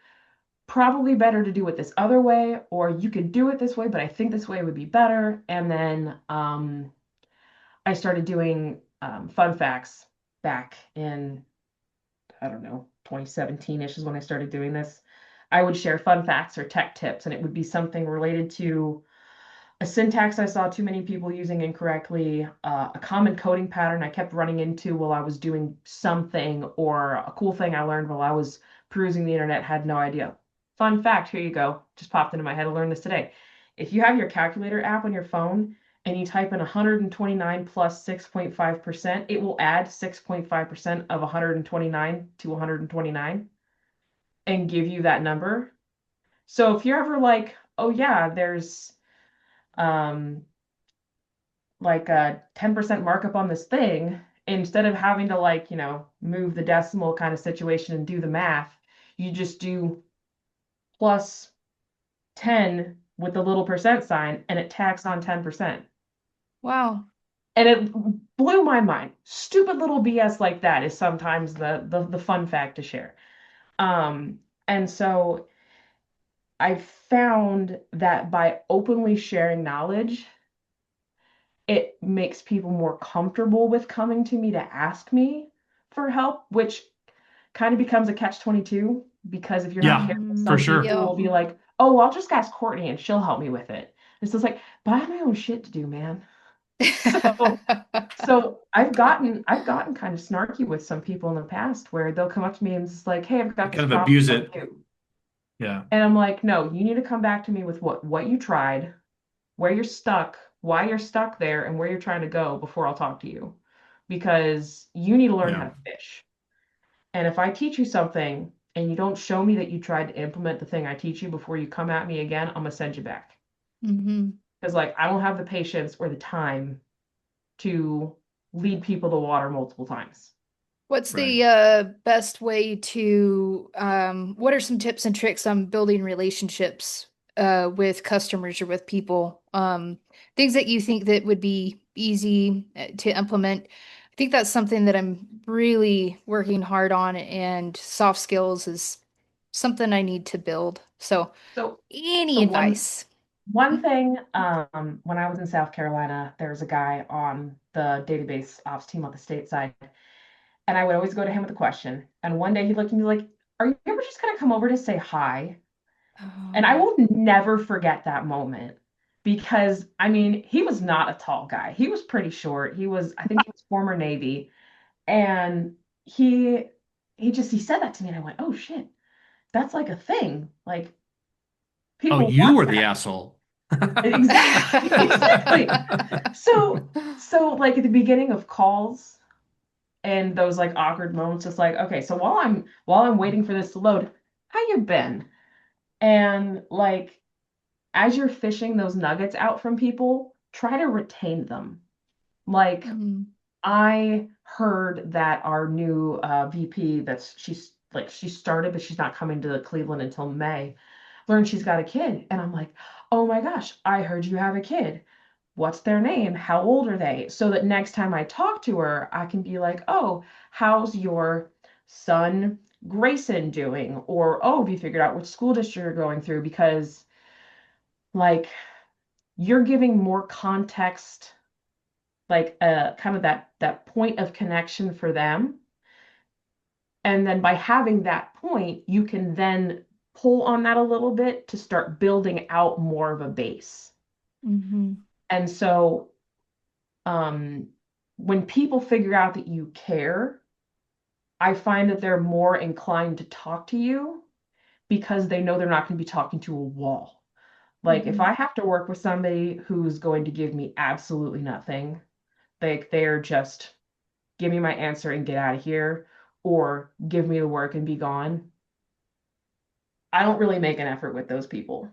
probably better to do it this other way, or you could do it this way, but I think this way would be better. And then I started doing fun facts back in, I don't know, 2017-ish is when I started doing this. I would share fun facts or tech tips, and it would be something related to a syntax I saw too many people using incorrectly, a common coding pattern I kept running into while I was doing something, or a cool thing I learned while I was perusing the internet, had no idea. Fun fact, here you go. Just popped into my head. I learned this today. If you have your calculator app on your phone and you type in 129 plus 6.5%, it will add 6.5% of 129 to 129 and give you that number. So if you're ever like, oh yeah, there's um, like a 10% markup on this thing, instead of having to like, move the decimal kind of situation and do the math, you just do plus 10 with the little percent sign and it tacks on 10%. Wow. And it blew my mind. Stupid little BS like that is sometimes the fun fact to share. And so I found that by openly sharing knowledge, it makes people more comfortable with coming to me to ask me for help, which kind of becomes a catch-22, because if you're not Yeah, careful, for some sure. people will be like, oh, I'll just ask Courtney and she'll help me with it. It's just like, but I have my own shit to do, man. So so I've gotten kind of snarky with some people in the past where they'll come up to me and it's like, hey, I've got this Kind of problem abuse for it. you. Yeah. And I'm like, no, you need to come back to me with what you tried, where you're stuck, why you're stuck there, and where you're trying to go before I'll talk to you. Because you need to learn how Yeah. to fish. And if I teach you something and you don't show me that you tried to implement the thing I teach you before you come at me again, I'm gonna send you back. Hmm. Because like I don't have the patience or the time to lead people to water multiple times. What's Right. the best way to what are some tips and tricks on building relationships with customers or with people? Things that you think that would be easy to implement. I think that's something that I'm really working hard on, and soft skills is something I need to build. So, So any so one advice? one thing, when I was in South Carolina, there was a guy on the database ops team on the state side, and I would always go to him with a question. And one day he looked at me like, "Are you ever just gonna come over to say hi?" And I Oh. will never forget that moment because I mean, he was not a tall guy. He was pretty short. I think he was former Navy. And he he said that to me and I went, "Oh shit, that's like a thing. Like Oh, people you want were the that." asshole. Exactly. Exactly. So like at the beginning of calls and those like awkward moments, it's like, okay, so while I'm waiting for this to load, how you been? And like as you're fishing those nuggets out from people, try to retain them. Like Mhm. I heard that our new VP, she started, but she's not coming to Cleveland until May. Learned she's got a kid, and I'm like, oh my gosh, I heard you have a kid. What's their name? How old are they? So that next time I talk to her, I can be like, oh, how's your son Grayson doing? Or oh, have you figured out which school district you're going through? Because like you're giving more context, like kind of that point of connection for them. And then by having that point, you can then pull on that a little bit to start building out more of a base. Mhm. And so um, when people figure out that you care, I find that they're more inclined to talk to you because they know they're not going to be talking to a wall. Like if Mhm. I have to work with somebody who's going to give me absolutely nothing, like they're just give me my answer and get out of here, or give me the work and be gone. I don't really make an effort with those people.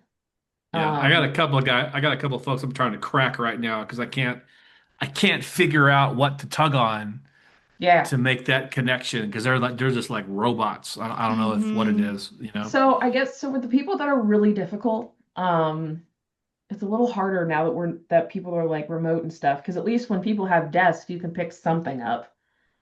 Yeah, I got a Um, couple of guys, I got a couple of folks I'm trying to crack right now because I can't figure out what to tug on yeah. to make that connection because they're just like robots. I don't know if what it Mhm. is, you know. So I guess so with the people that are really difficult, it's a little harder now that people are like remote and stuff, because at least when people have desks, you can pick something up.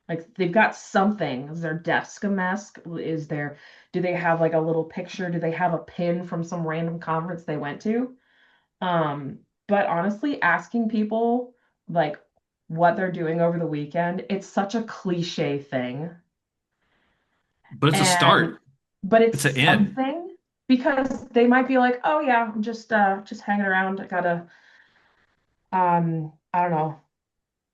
Like they've got something. Is their desk a mess? Do they have like a little picture? Do they have a pin from some random conference they went to? Um, but honestly, asking people like what they're doing over the weekend, it's such a cliche thing. But it's a And start. but it's It's an end. something, because they might be like, "Oh yeah, I'm just hanging around. I gotta I don't know,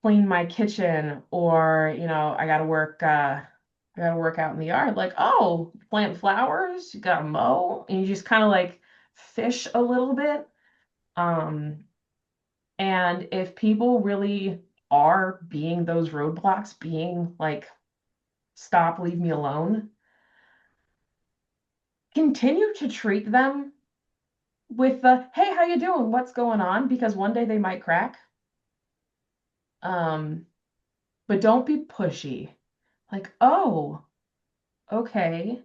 clean my kitchen, or I gotta work out in the yard." Like, "Oh, plant flowers, you gotta mow," and you just kind of like fish a little bit. Um, and if people really are being those roadblocks, being like, "Stop, leave me alone," continue to treat them with the, "Hey, how you doing? What's going on?" Because one day they might crack. Um, but don't be pushy. Like, "Oh, okay.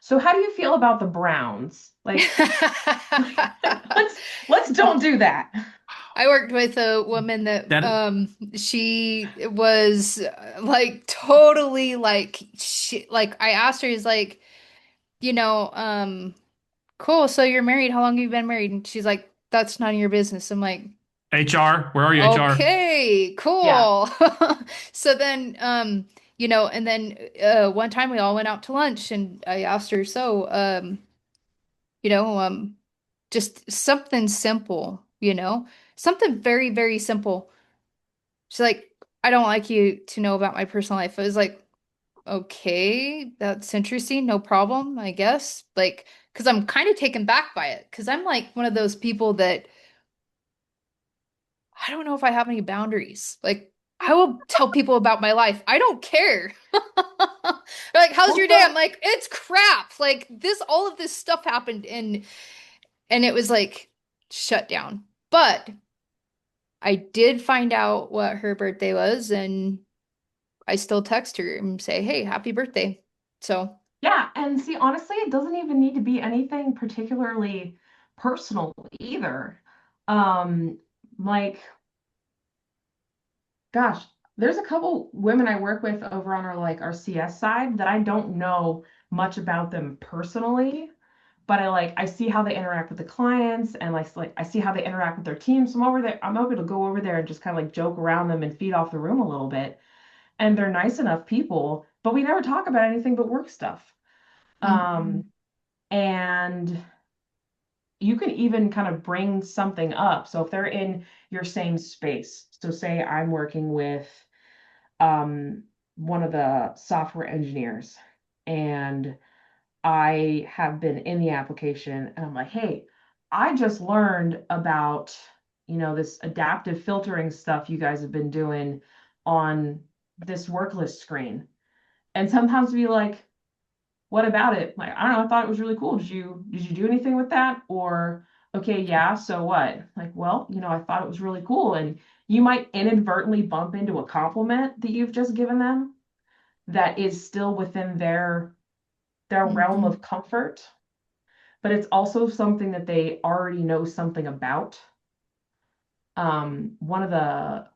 So how do you feel about the Browns?" Like, let's don't do that. I worked with a woman that That she was like totally like like I asked her, he's like, you know, cool, so you're married, how long have you been married? And she's like, that's none of your business. I'm like, HR, where are you, HR? okay, Yeah. cool. So then and then one time we all went out to lunch and I asked her, so you know, just something simple, something very, very simple. She's like, I don't like you to know about my personal life. I was like, okay, that's interesting. No problem, I guess. Like, because I'm kind of taken back by it. Because I'm like one of those people that I don't know if I have any boundaries. Like, I will tell people about my life. I don't care. They're like, how's Well, your day? I'm like, it's crap. Like all of this stuff happened and it was like shut down. But I did find out what her birthday was, and I still text her and say, "Hey, happy birthday." So, yeah, and see, honestly, it doesn't even need to be anything particularly personal either. Um, like, gosh, there's a couple women I work with over on our CS side that I don't know much about them personally, but I see how they interact with the clients, and like I see how they interact with their team. So I'm able to go over there and just kind of like joke around them and feed off the room a little bit. And they're nice enough people, but we never talk about anything but work stuff. mhm. Um, and you can even kind of bring something up. So if they're in your same space, so say I'm working with um, one of the software engineers, and I have been in the application, and I'm like, "Hey, I just learned about, this adaptive filtering stuff you guys have been doing on this work list screen." And sometimes be like, "What about it?" Like, "I don't know, I thought it was really cool. Did you do anything with that?" Or, "Okay, yeah, so what?" Like, "Well, I thought it was really cool." And you might inadvertently bump into a compliment that you've just given them that is still within their realm Mhm. of comfort, but it's also something that they already know something about. One of the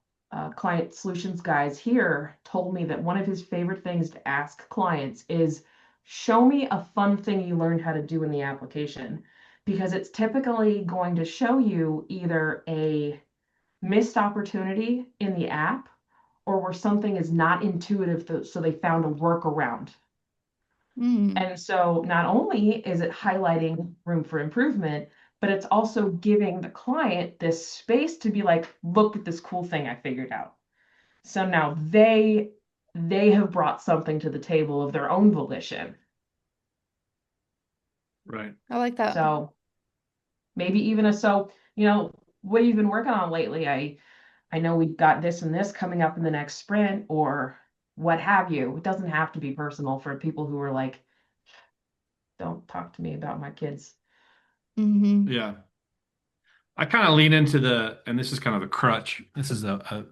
client solutions guys here told me that one of his favorite things to ask clients is, "Show me a fun thing you learned how to do in the application," because it's typically going to show you either a missed opportunity in the app, or where something is not intuitive, so they found a workaround. Mm. And so not only is it highlighting room for improvement, but it's also giving the client this space to be like, look at this cool thing I figured out. So now they have brought something to the table of their own volition. Right. I like that. So maybe even what have you been working on lately? I know we've got this and this coming up in the next sprint, or what have you. It doesn't have to be personal for people who are like, don't talk to me about my kids. Mm-hmm. Yeah. I kind of lean into and this is kind of a crutch. This is a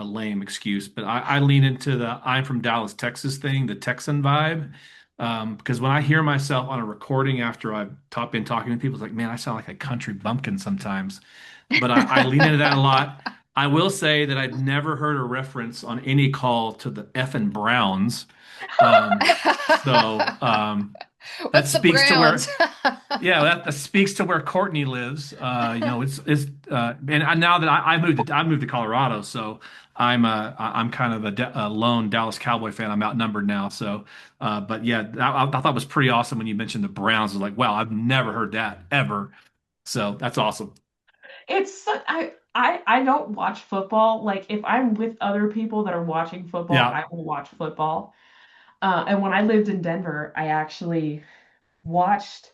lame excuse, but I lean into the I'm from Dallas, Texas thing, the Texan vibe. Because when I hear myself on a recording after I've been talking to people, it's like, man, I sound like a country bumpkin sometimes. But I lean into that a lot. I will say that I've never heard a reference on any call to the effing Browns. So that What's the speaks to Browns? where, yeah, that speaks to where Courtney lives. And now that I moved to Colorado, so I'm kind of a lone Dallas Cowboy fan. I'm outnumbered now, so but yeah, I thought it was pretty awesome when you mentioned the Browns. I was like, wow, I've never heard that ever. So that's awesome. I don't watch football. Like if I'm with other people that are watching football, Yeah, I will watch football. And when I lived in Denver, I actually watched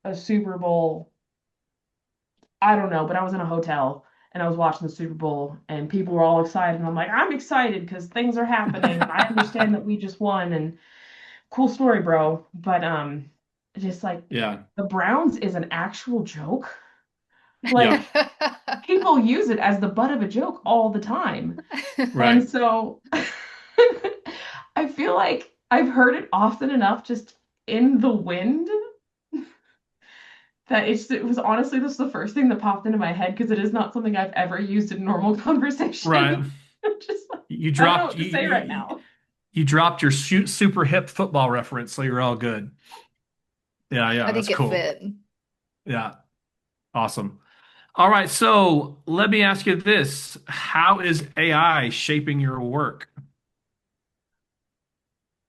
a Super Bowl. I don't know, but I was in a hotel and I was watching the Super Bowl and people were all excited. And I'm like, I'm excited because things are happening and I understand that we just won and cool story, bro. But just like yeah, the Browns is an actual joke. yeah, Like people use it as the butt of a joke all the time. And right, so I feel like I've heard it often enough just in the wind that it was honestly this is the first thing that popped into my head because it is not something I've ever used in normal right. conversation. Just like, You I don't know dropped what to say right now. you dropped your super hip football reference, so you're all good. Yeah, I yeah, that's think it cool. fit. Yeah, awesome. All right, so let me ask you this. How is AI shaping your work?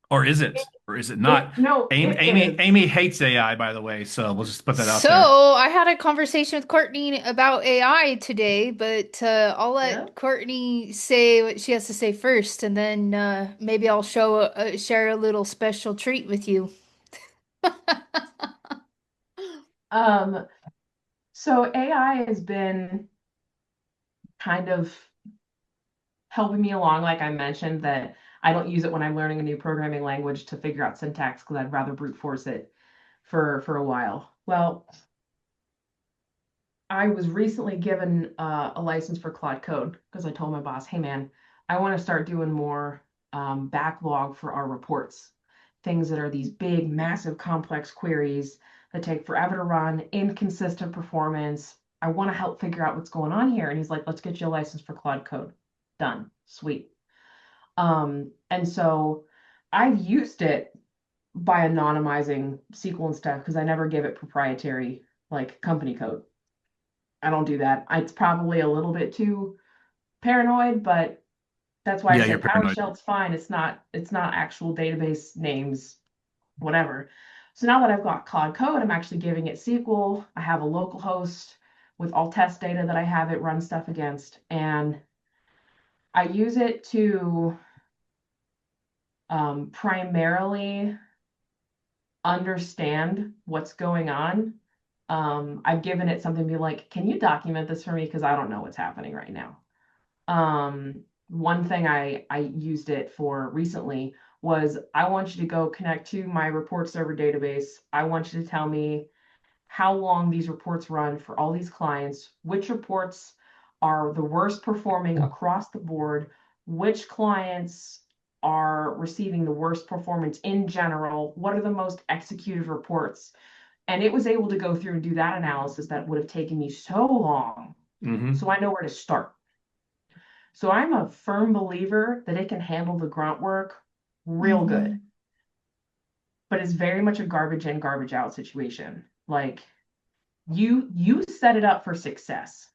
Or is it? Or is it not? No, it is. Amy hates AI, by the way, so we'll just put that out So there. I had a conversation with Courtney about AI today, but I'll Yeah. let Courtney say what she has to say first, and then maybe I'll share a little special treat with you. Um, so AI has been kind of helping me along, like I mentioned, that I don't use it when I'm learning a new programming language to figure out syntax because I'd rather brute force it for a while. Well, I was recently given a license for Claude Code because I told my boss, hey man, I want to start doing more backlog for our reports. Things that are these big, massive, complex queries that take forever to run, inconsistent performance. I want to help figure out what's going on here. And he's like, let's get you a license for Claude Code. Done. Sweet. And so I've used it by anonymizing SQL and stuff because I never give it proprietary like company code. I don't do that. It's probably a little bit too paranoid, but that's why I Yeah, you're said paranoid. PowerShell's fine. It's not actual database names, whatever. So now that I've got Cloud Code, I'm actually giving it SQL. I have a local host with all test data that I have it run stuff against, and I use it to primarily understand what's going on. I've given it something to be like, can you document this for me? Because I don't know what's happening right now. One thing I used it for recently was I want you to go connect to my report server database. I want you to tell me how long these reports run for all these clients, which reports are the worst performing across the board, which clients are receiving the worst performance in general, what are the most executed reports. And it was able to go through and do that analysis that would have taken me so long. Hmm. So I know where to start. So I'm a firm believer that it can handle the grunt work real good, Hmm. but it's very much a garbage in, garbage out situation. Like you set it up for success.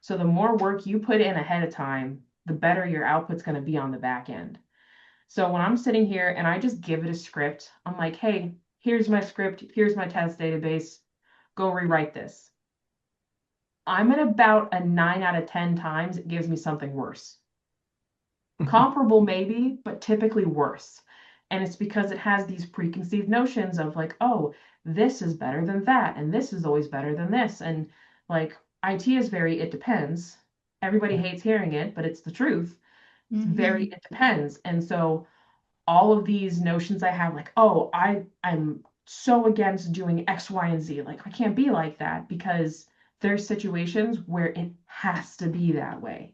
So the more work you put in ahead of time, the better your output's going to be on the back end. So when I'm sitting here and I just give it a script, I'm like, hey, here's my script, here's my test database, go rewrite this. I'm at about a 9 out of 10 times it gives me something worse. Comparable maybe, but typically worse. And it's because it has these preconceived notions of like, oh, this is better than that, and this is always better than this. And like IT is very, it depends. Everybody hates hearing it, but it's the truth. It's very, Hmm. it depends. And so all of these notions I have, like, oh, I'm so against doing X, Y, and Z. Like, I can't be like that because there's situations where it has to be that way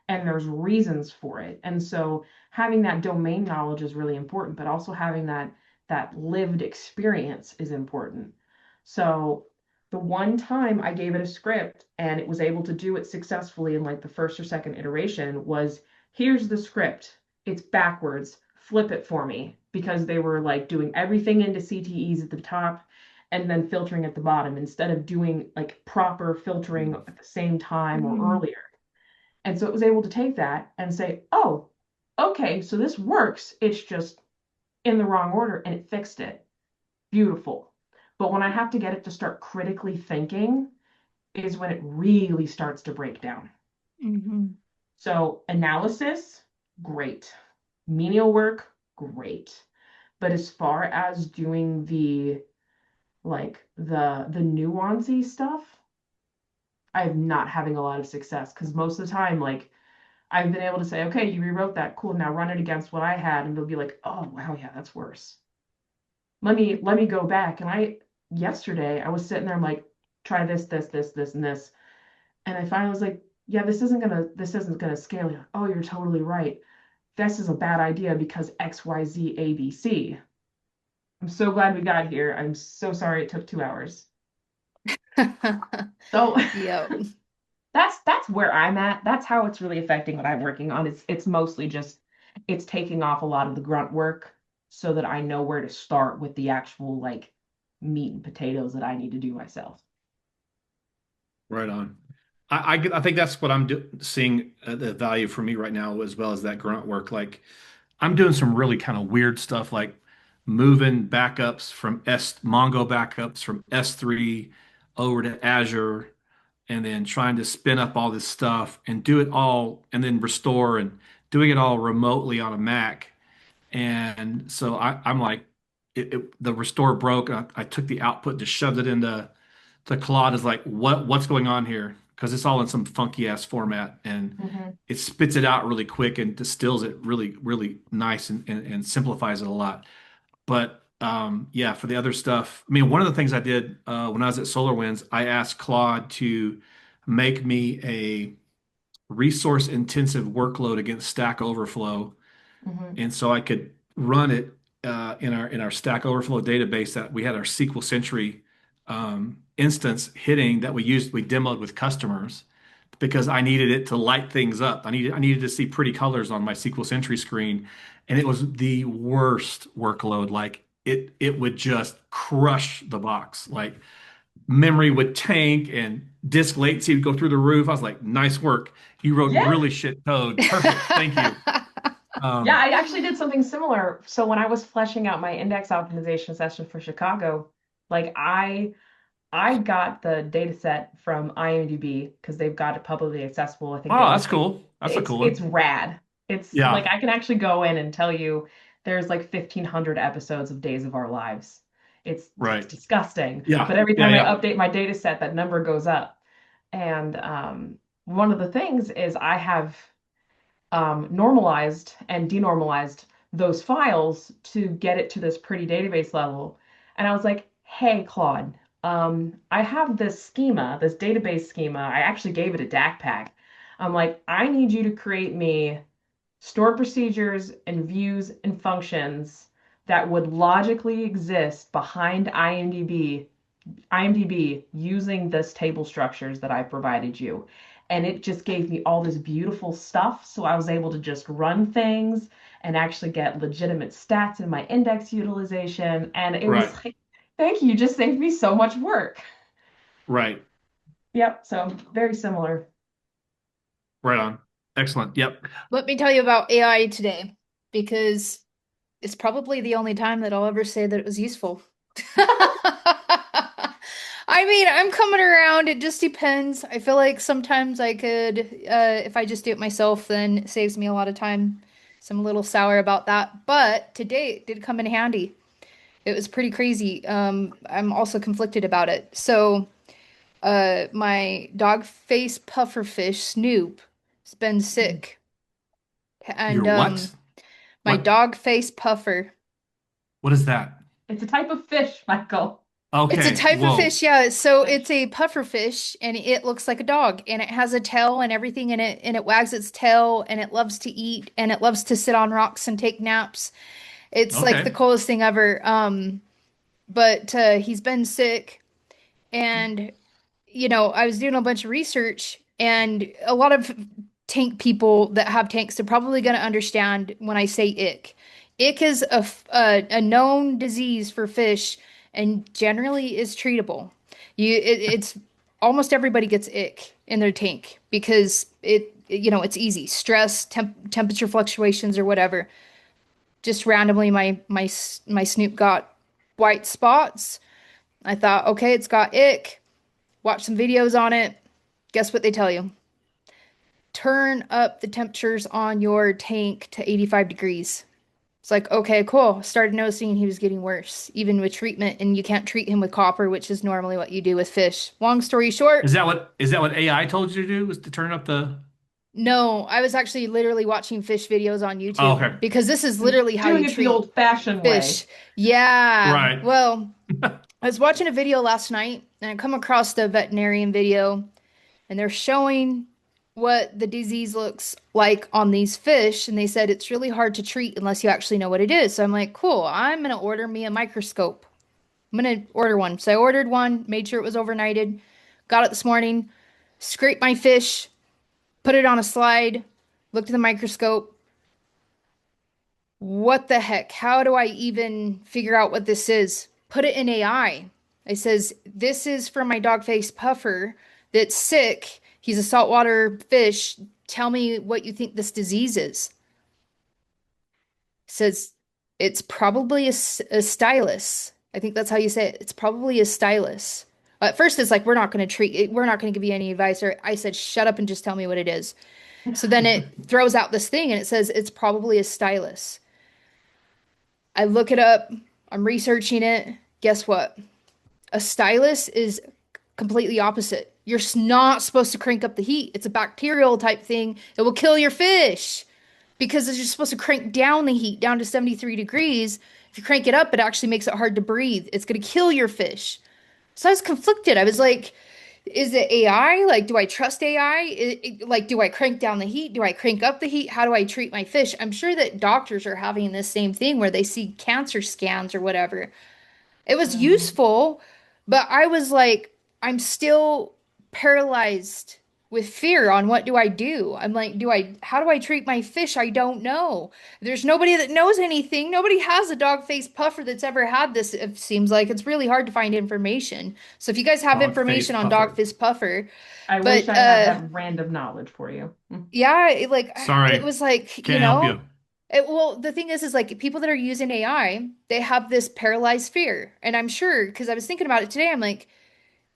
and there's reasons for it. And so having that domain knowledge is really important, but also having that lived experience is important. So the one time I gave it a script and it was able to do it successfully in like the first or second iteration was, here's the script. It's backwards. Flip it for me, because they were like doing everything into CTEs at the top and then filtering at the bottom instead of doing like proper filtering at the same time or Hmm. earlier. And so it was able to take that and say, oh, okay, so this works. It's just in the wrong order, and it fixed it. Beautiful. But when I have to get it to start critically thinking is when it really starts to break down. Hmm. So analysis, great. Menial work, great. But as far as doing the like the nuancy stuff, I'm not having a lot of success because most of the time, like I've been able to say, okay, you rewrote that. Cool. Now run it against what I had. And they'll be like, oh, wow, yeah, that's worse. Let me go back. And yesterday I was sitting there, I'm like, try this, and this. And I finally was like, yeah, this isn't gonna scale. Oh, you're totally right. This is a bad idea because X, Y, Z, A, B, C. I'm so glad we got here. I'm so sorry it took 2 hours. So Yep. that's where I'm at. That's how it's really affecting what I'm working on. It's mostly just it's taking off a lot of the grunt work so that I know where to start with the actual like meat and potatoes that I need to do myself. Right on. I think that's what seeing the value for me right now, as well as that grunt work. Like I'm doing some really kind of weird stuff, like moving backups from Mongo backups from S3 over to Azure, and then trying to spin up all this stuff and do it all, and then restore and doing it all remotely on a Mac. And so I'm like, the restore broke. I took the output, just shoved it into the Claude is like, what's going on here? Because it's all in some funky ass format, and Mhm. it spits it out really quick and distills it really, really nice, and simplifies it a lot. But yeah, for the other stuff, I mean, one of the things I did when I was at SolarWinds, I asked Claude to make me a resource intensive workload against Stack Overflow, Mhm. and so I could run it in our Stack Overflow database that we had our SQL Sentry instance hitting that we demoed with customers because I needed it to light things up. I needed to see pretty colors on my SQL Sentry screen, and it was the worst workload. Like it would just crush the box. Like memory would tank and disk latency would go through the roof. I was like, nice work. You wrote Yeah. really shit code. Perfect. Thank you. Yeah, Um, I actually did something similar. So when I was fleshing out my index optimization session for Chicago, like I got the data set from IMDb because they've got it publicly accessible. I think they Oh, only that's take cool. That's a it's cool it's one. rad. It's like Yeah, I can actually go in and tell you there's like 1,500 episodes of Days of Our Lives. It's right. disgusting, Yeah, but every yeah, time I yeah. update my data set, that number goes up. And one of the things is I have normalized and denormalized those files to get it to this pretty database level. And I was like, hey, Claude, I have this schema, this database schema. I actually gave it a DAC pack. I'm like, I need you to create me stored procedures and views and functions that would logically exist behind IMDb using this table structures that I provided you. And it just gave me all this beautiful stuff. So I was able to just run things and actually get legitimate stats in my index utilization. And it was Right, like, thank you, you just saved me so much work. right, Yep. So very similar. right on. Excellent. Yep. Let me tell you about AI today because it's probably the only time that I'll ever say that it was useful. I I mean, I'm coming around. It just depends. I feel like sometimes I could, if I just do it myself, then it saves me a lot of time. So I'm a little sour about that. But today it did come in handy. It was pretty crazy. I'm also conflicted about it. So, my dog face pufferfish, Snoop, has been sick. And Your what? my What? dog face puffer. What is that? It's a type of fish, Michael. It's a Okay. type of Whoa. fish, yeah. So Fish. it's a puffer fish and it looks like a dog and it has a tail and everything in it and it wags its tail and it loves to eat and it loves to sit on rocks and take naps. It's like the Okay. coolest thing ever. But he's been sick and I was doing a bunch of research and a lot of tank people that have tanks are probably going to understand when I say ick. Ick is a known disease for fish and generally is treatable. It's almost everybody gets ick in their tank because it's easy. Stress, temperature fluctuations or whatever. Just randomly my snoop got white spots. I thought, okay, it's got ick. Watch some videos on it. Guess what they tell you? Turn up the temperatures on your tank to 85 degrees. It's like, okay, cool. Started noticing he was getting worse, even with treatment, and you can't treat him with copper, which is normally what you do with fish. Long story short, Is that what AI told you to do? Was to turn up the? no, I was actually literally watching fish videos on Oh, YouTube okay. because this is literally how Doing you it the treat old-fashioned way. fish. Yeah. Right. Well, I was watching a video last night and I come across the veterinarian video and they're showing what the disease looks like on these fish and they said it's really hard to treat unless you actually know what it is. So I'm like, cool, I'm gonna order me a microscope. I'm gonna order one. So I ordered one, made sure it was overnighted, got it this morning, scraped my fish, put it on a slide, looked at the microscope. What the heck? How do I even figure out what this is? Put it in AI. It says, this is from my dog face puffer that's sick. He's a saltwater fish. Tell me what you think this disease is. It says, it's probably a stylus. I think that's how you say it. It's probably a stylus. At first, it's like, we're not going to treat it. We're not going to give you any advice. Or I said, shut up and just tell me what it is. So then it throws out this thing and it says, it's probably a stylus. I look it up. I'm researching it. Guess what? A stylus is completely opposite. You're not supposed to crank up the heat. It's a bacterial type thing. It will kill your fish because you're supposed to crank down the heat down to 73 degrees. If you crank it up, it actually makes it hard to breathe. It's going to kill your fish. So I was conflicted. I was like, is it AI? Like, do I trust AI? Like, do I crank down the heat? Do I crank up the heat? How do I treat my fish? I'm sure that doctors are having this same thing where they see cancer scans or whatever. It was Mhm. useful, but I was like, I'm still paralyzed with fear on what do I do? I'm like, how do I treat my fish? I don't know. There's nobody that knows anything. Nobody has a dog face puffer that's ever had this. It seems like it's really hard to find information. So if you guys have Dog face information on dog puffer. face puffer, I wish but I had that random knowledge for you. yeah, it Sorry. was like, Can't help you. well, the thing is like people that are using AI, they have this paralyzed fear. And I'm sure, because I was thinking about it today, I'm like,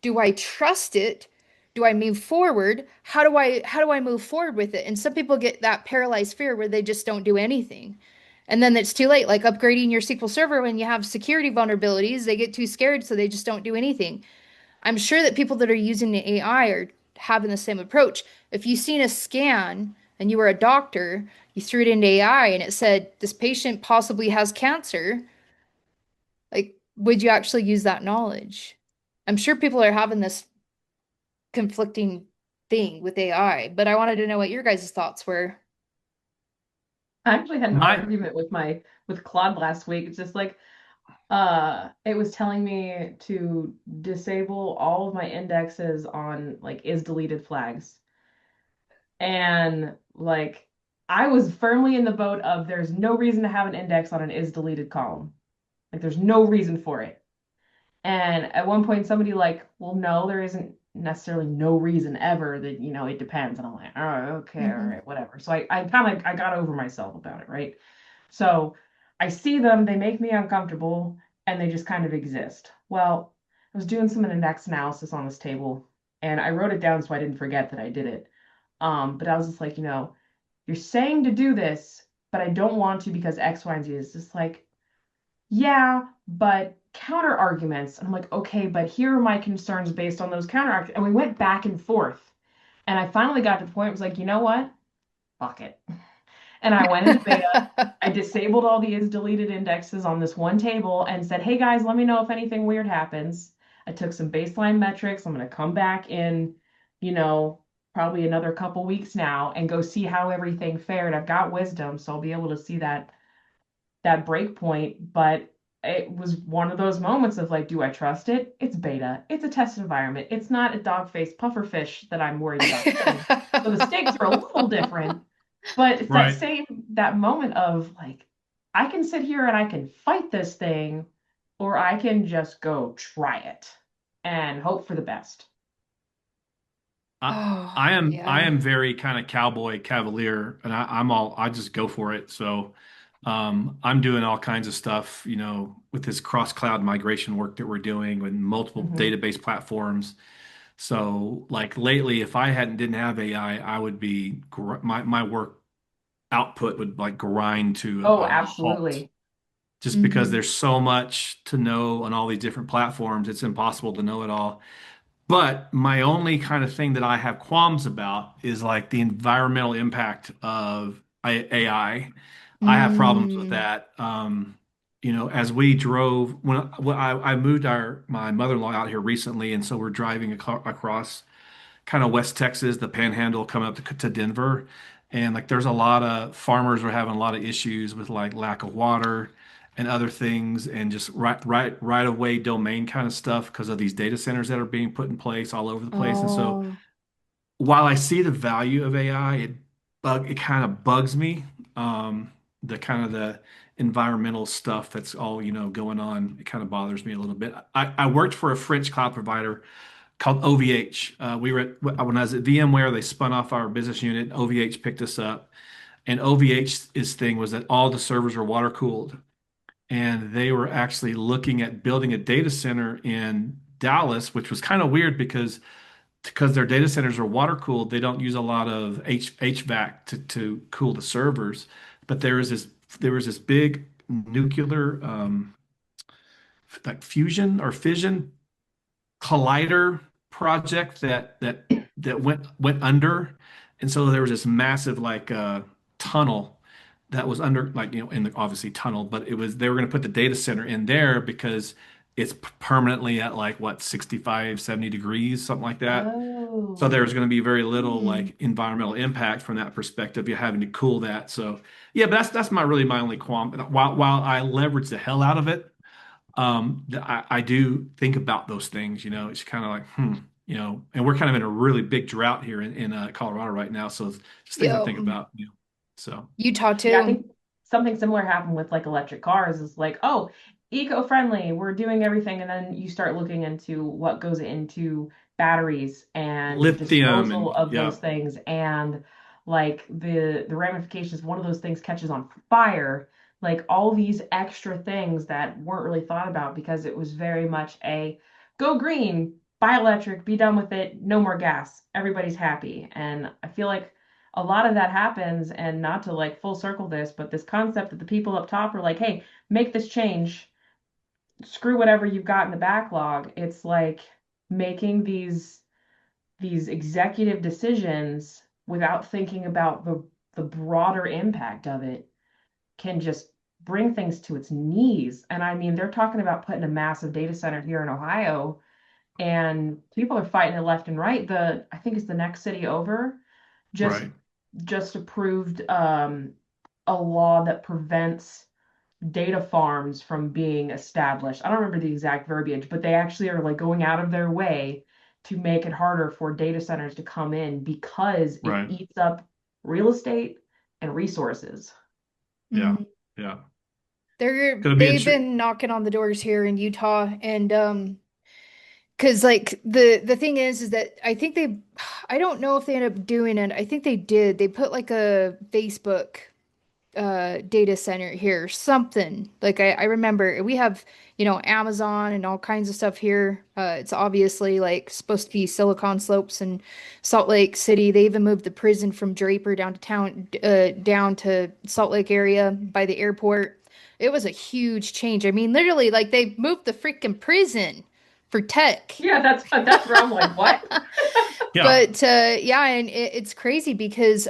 do I trust it? Do I move forward? How do I move forward with it? And some people get that paralyzed fear where they just don't do anything. And then it's too late, like upgrading your SQL Server when you have security vulnerabilities, they get too scared, so they just don't do anything. I'm sure that people that are using the AI are having the same approach. If you've seen a scan and you were a doctor, you threw it into AI and it said, this patient possibly has cancer, like, would you actually use that knowledge? I'm sure people are having this conflicting thing with AI, but I wanted to know what your guys' thoughts were. I actually had an My argument with Claude last week. It's just like it was telling me to disable all of my indexes on like is deleted flags. And like I was firmly in the boat of there's no reason to have an index on an is deleted column. Like there's no reason for it. And at one point somebody like, well, no, there isn't necessarily no reason ever that, it depends. And I'm like, oh, okay, all Hmm. right, whatever. So I kind of I got over myself about it, right? So I see them, they make me uncomfortable, and they just kind of exist. Well, I was doing some index analysis on this table, and I wrote it down so I didn't forget that I did it. But I was just like, you're saying to do this, but I don't want to because X, Y, and Z is just like, yeah, but counter arguments. And I'm like, okay, but here are my concerns based on those counter arguments. And we went back and forth. And I finally got to the point where it was like, you know what? Fuck it. And I went into beta. I disabled all the is deleted indexes on this one table and said, hey guys, let me know if anything weird happens. I took some baseline metrics. I'm going to come back in, you know, probably another couple weeks now and go see how everything fared. I've got wisdom, so I'll be able to see that break point. But it was one of those moments of like, do I trust it? It's beta. It's a test environment. It's not a dog-faced pufferfish that I'm worried about killing. So the stakes are a little different. But it's Right. that moment of like, I can sit here and I can fight this thing, or I can just go try it and hope for the best. I, Oh, I am yeah. very kind of cowboy cavalier, and I just go for it. So I'm doing all kinds of stuff, with this cross cloud migration work that we're doing with multiple Hmm. database platforms. So like lately, if I hadn't didn't have AI, I would be my work output would like grind to Oh, a halt. absolutely. Just because Hmm. there's so much to know on all these different platforms, it's impossible to know it all. But my only kind of thing that I have qualms about is like the environmental impact of AI. I have problems with Mm. that. As we drove when I moved my mother-in-law out here recently, and so we're driving across kind of West Texas, the Panhandle, coming up to Denver, and like there's a lot of farmers are having a lot of issues with like lack of water and other things, and just right of way domain kind of stuff because of these data centers that are being put in place all over the place. And so Oh, while I see the value of AI, it kind of bugs me. Um, the kind of the environmental stuff that's all going on. It kind of bothers me a little bit. I worked for a French cloud provider called OVH. We were when I was at VMware, they spun off our business unit. OVH picked us up, and OVH's thing was that all the servers were water cooled, and they were actually looking at building a data center in Dallas, which was kind of weird because their data centers are water cooled. They don't use a lot of HVAC to cool the servers, but there was this big nuclear like fusion or fission collider project that went under, and so there was this massive like tunnel that was under, like, in the obviously tunnel, but they were going to put the data center in there because it's permanently at like what 65, 70 degrees, something like that. So Oh. there's going to be very little hmm. like environmental impact from that perspective. You're having to cool that. So yeah, but that's my only qualm. While I leverage the hell out of it, I do think about those things. It's kind of like, and we're kind of in a really big drought here in Colorado right now. So it's just things I Yep. think about. So Utah Yeah, I too. think something similar happened with like electric cars. Is like, oh, eco-friendly, we're doing everything, and then you start looking into what goes into batteries and the lithium disposal and of yeah, those things, and like the ramifications. One of those things catches on fire, like all these extra things that weren't really thought about because it was very much a go green, buy electric, be done with it, no more gas, everybody's happy. And I feel like a lot of that happens, and not to like full circle this, but this concept that the people up top are like, hey, make this change, screw whatever you've got in the backlog. It's like making these executive decisions without thinking about the broader impact of it can just bring things to its knees. And I mean, they're talking about putting a massive data center here in Ohio, and people are fighting it left and right. I think it's the next city over just right, just approved a law that prevents data farms from being established. I don't remember the exact verbiage, but they actually are like going out of their way to make it harder for data centers to come in because it right, eats up real estate and resources. yeah, Mhm. yeah. Gonna be They've interesting. been knocking on the doors here in Utah, and because like the thing is that I think I don't know if they ended up doing it. I think they did. They put like a Facebook data center here, something. Like I remember we have, Amazon and all kinds of stuff here. It's obviously like supposed to be Silicon Slopes and Salt Lake City. They even moved the prison from Draper down to town, down to Salt Lake area by the airport. It was a huge change. I mean, literally, like they moved the freaking prison for tech. Yeah, that's where I'm like, what? Yeah. But yeah, and it's crazy because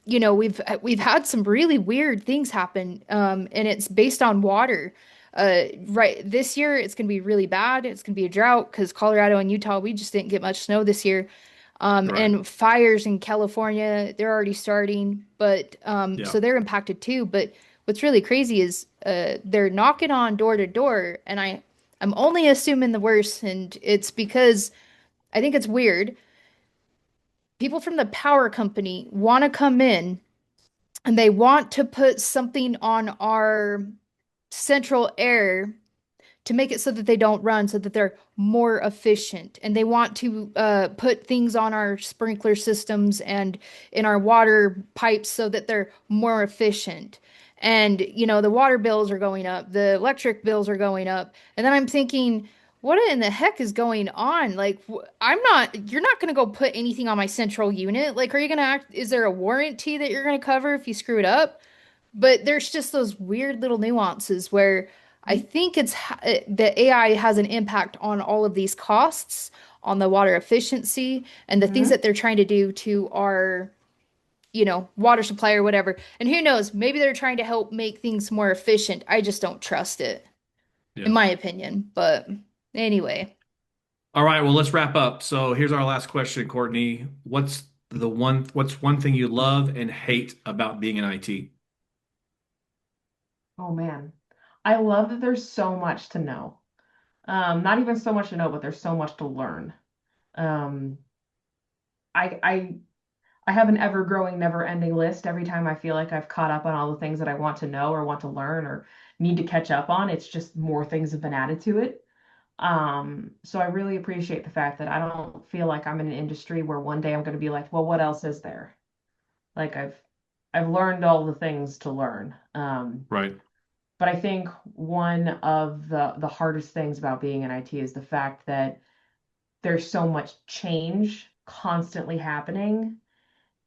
we've had some really weird things happen, and it's based on water. Right, this year it's gonna be really bad. It's gonna be a drought because Colorado and Utah, we just didn't get much snow this year. Right. And fires in California, they're already starting, but Yeah. so they're impacted too. But what's really crazy is they're knocking on door to door, and I'm only assuming the worst, and it's because I think it's weird people from the power company want to come in and they want to put something on our central air to make it so that they don't run, so that they're more efficient. And they want to put things on our sprinkler systems and in our water pipes so that they're more efficient. And, the water bills are going up, the electric bills are going up. And then I'm thinking, what in the heck is going on? Like, you're not going to go put anything on my central unit. Like, are you going to is there a warranty that you're going to cover if you screw it up? But there's just those weird little nuances where I think the AI has an impact on all of these costs, on the water efficiency, and the things Mhm. that they're trying to do to our, water supply or whatever. And who knows, maybe they're trying to help make things more efficient. I just don't trust it, in Yeah. my opinion. But anyway. All right. Well, let's wrap up. So here's our last question, Courtney. What's one thing you love and hate about being in IT? Oh man. I love that there's so much to know. Not even so much to know, but there's so much to learn. Um, I I I have an ever-growing, never-ending list. Every time I feel like I've caught up on all the things that I want to know or want to learn or need to catch up on, it's just more things have been added to it. So I really appreciate the fact that I don't feel like I'm in an industry where one day I'm going to be like, well, what else is there? Like I've learned all the things to learn. Right. But I think one of the hardest things about being in IT is the fact that there's so much change constantly happening,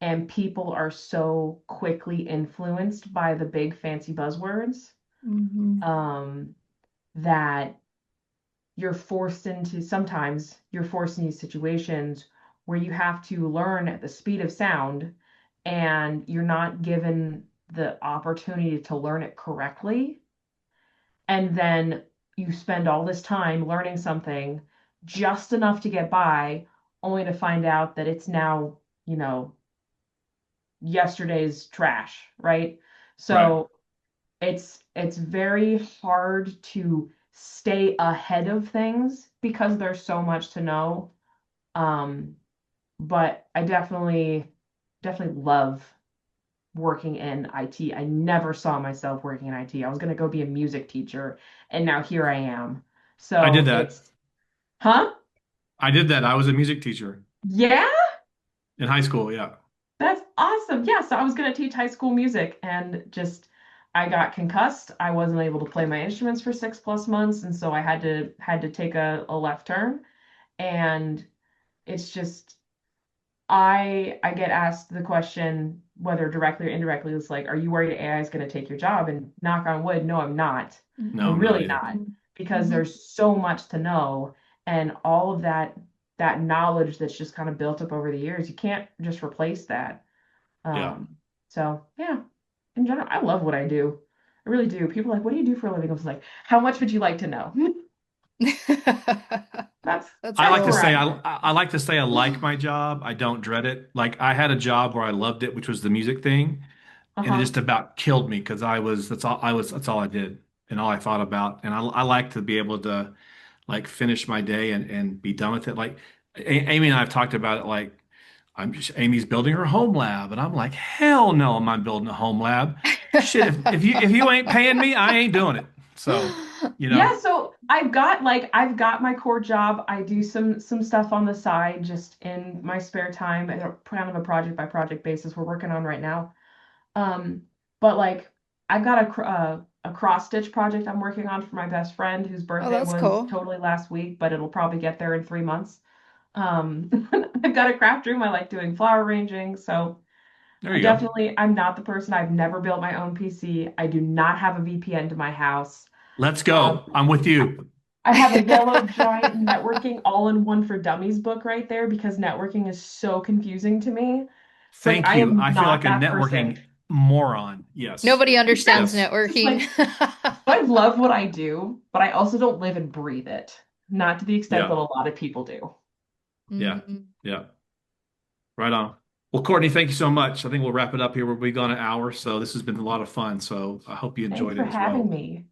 and people are so quickly influenced by the big fancy buzzwords, Mhm. um, that you're forced into situations where you have to learn at the speed of sound, and you're not given the opportunity to learn it correctly. And then you spend all this time learning something just enough to get by, only to find out that it's now, you know, yesterday's trash, right? Right. So it's very hard to stay ahead of things because there's so much to know. Um, but I definitely love working in IT. I never saw myself working in IT. I was going to go be a music teacher, and now here I am. I did So that. it's, huh? I did that. I was a music teacher Yeah, in high school. Yeah. that's awesome. Yeah, so I was going to teach high school music, and just I got concussed. I wasn't able to play my instruments for 6+ months, and so I had to take a left turn. And it's just I get asked the question, whether directly or indirectly, it's like, are you worried AI is going to take your job? And knock on wood, no, I'm not. No, I'm I'm Mhm. not really either. not, because Mhm. there's so much to know, and all of that knowledge that's just kind of built up over the years. You can't just replace that. Yeah. Um, so yeah, in general, I love what I do. I really do. People are like, what do you do for a living? I was like, how much would you like to know? That's That's I like that's to where cool. say I'm I like to say I like my job. I don't dread it. Like I had a job where I loved it, which was the music thing, at. and it Uh-huh. just about killed me because that's all I did and all I thought about. And I like to be able to like finish my day and be done with it. Like Amy and I have talked about it. Like Amy's building her home lab, and I'm like, hell no, I'm not building a home lab. Shit, if you ain't paying me, I ain't doing it. So, you know, Yeah, so I've got my core job. I do some stuff on the side just in my spare time, and kind of a project by project basis we're working on right now. Um, But like, I've got a cross stitch project I'm working on for my best friend whose Oh, birthday that's was cool. totally last week, but it'll probably get there in 3 months. I've got a craft room. I like doing flower arranging. So There I you go. definitely, I'm not the person. I've never built my own PC. I do not have a VPN to my house. Let's Um, go. I'm with you. I have a yellow giant networking all-in-one for dummies book right there because networking is so confusing to me. It's like Thank I you. am I feel not like a that person. networking moron. Yes. Nobody understands Yes. It's networking. like I love what I do, but I also don't live and breathe it. Not to the extent Yeah. that a lot of people do. Yeah. Mhm. Yeah. Right on. Well, Courtney, thank you so much. I think we'll wrap it up here. We'll be gone an hour, so this has been a lot of fun. So I hope you Thanks enjoyed for it as having well. me.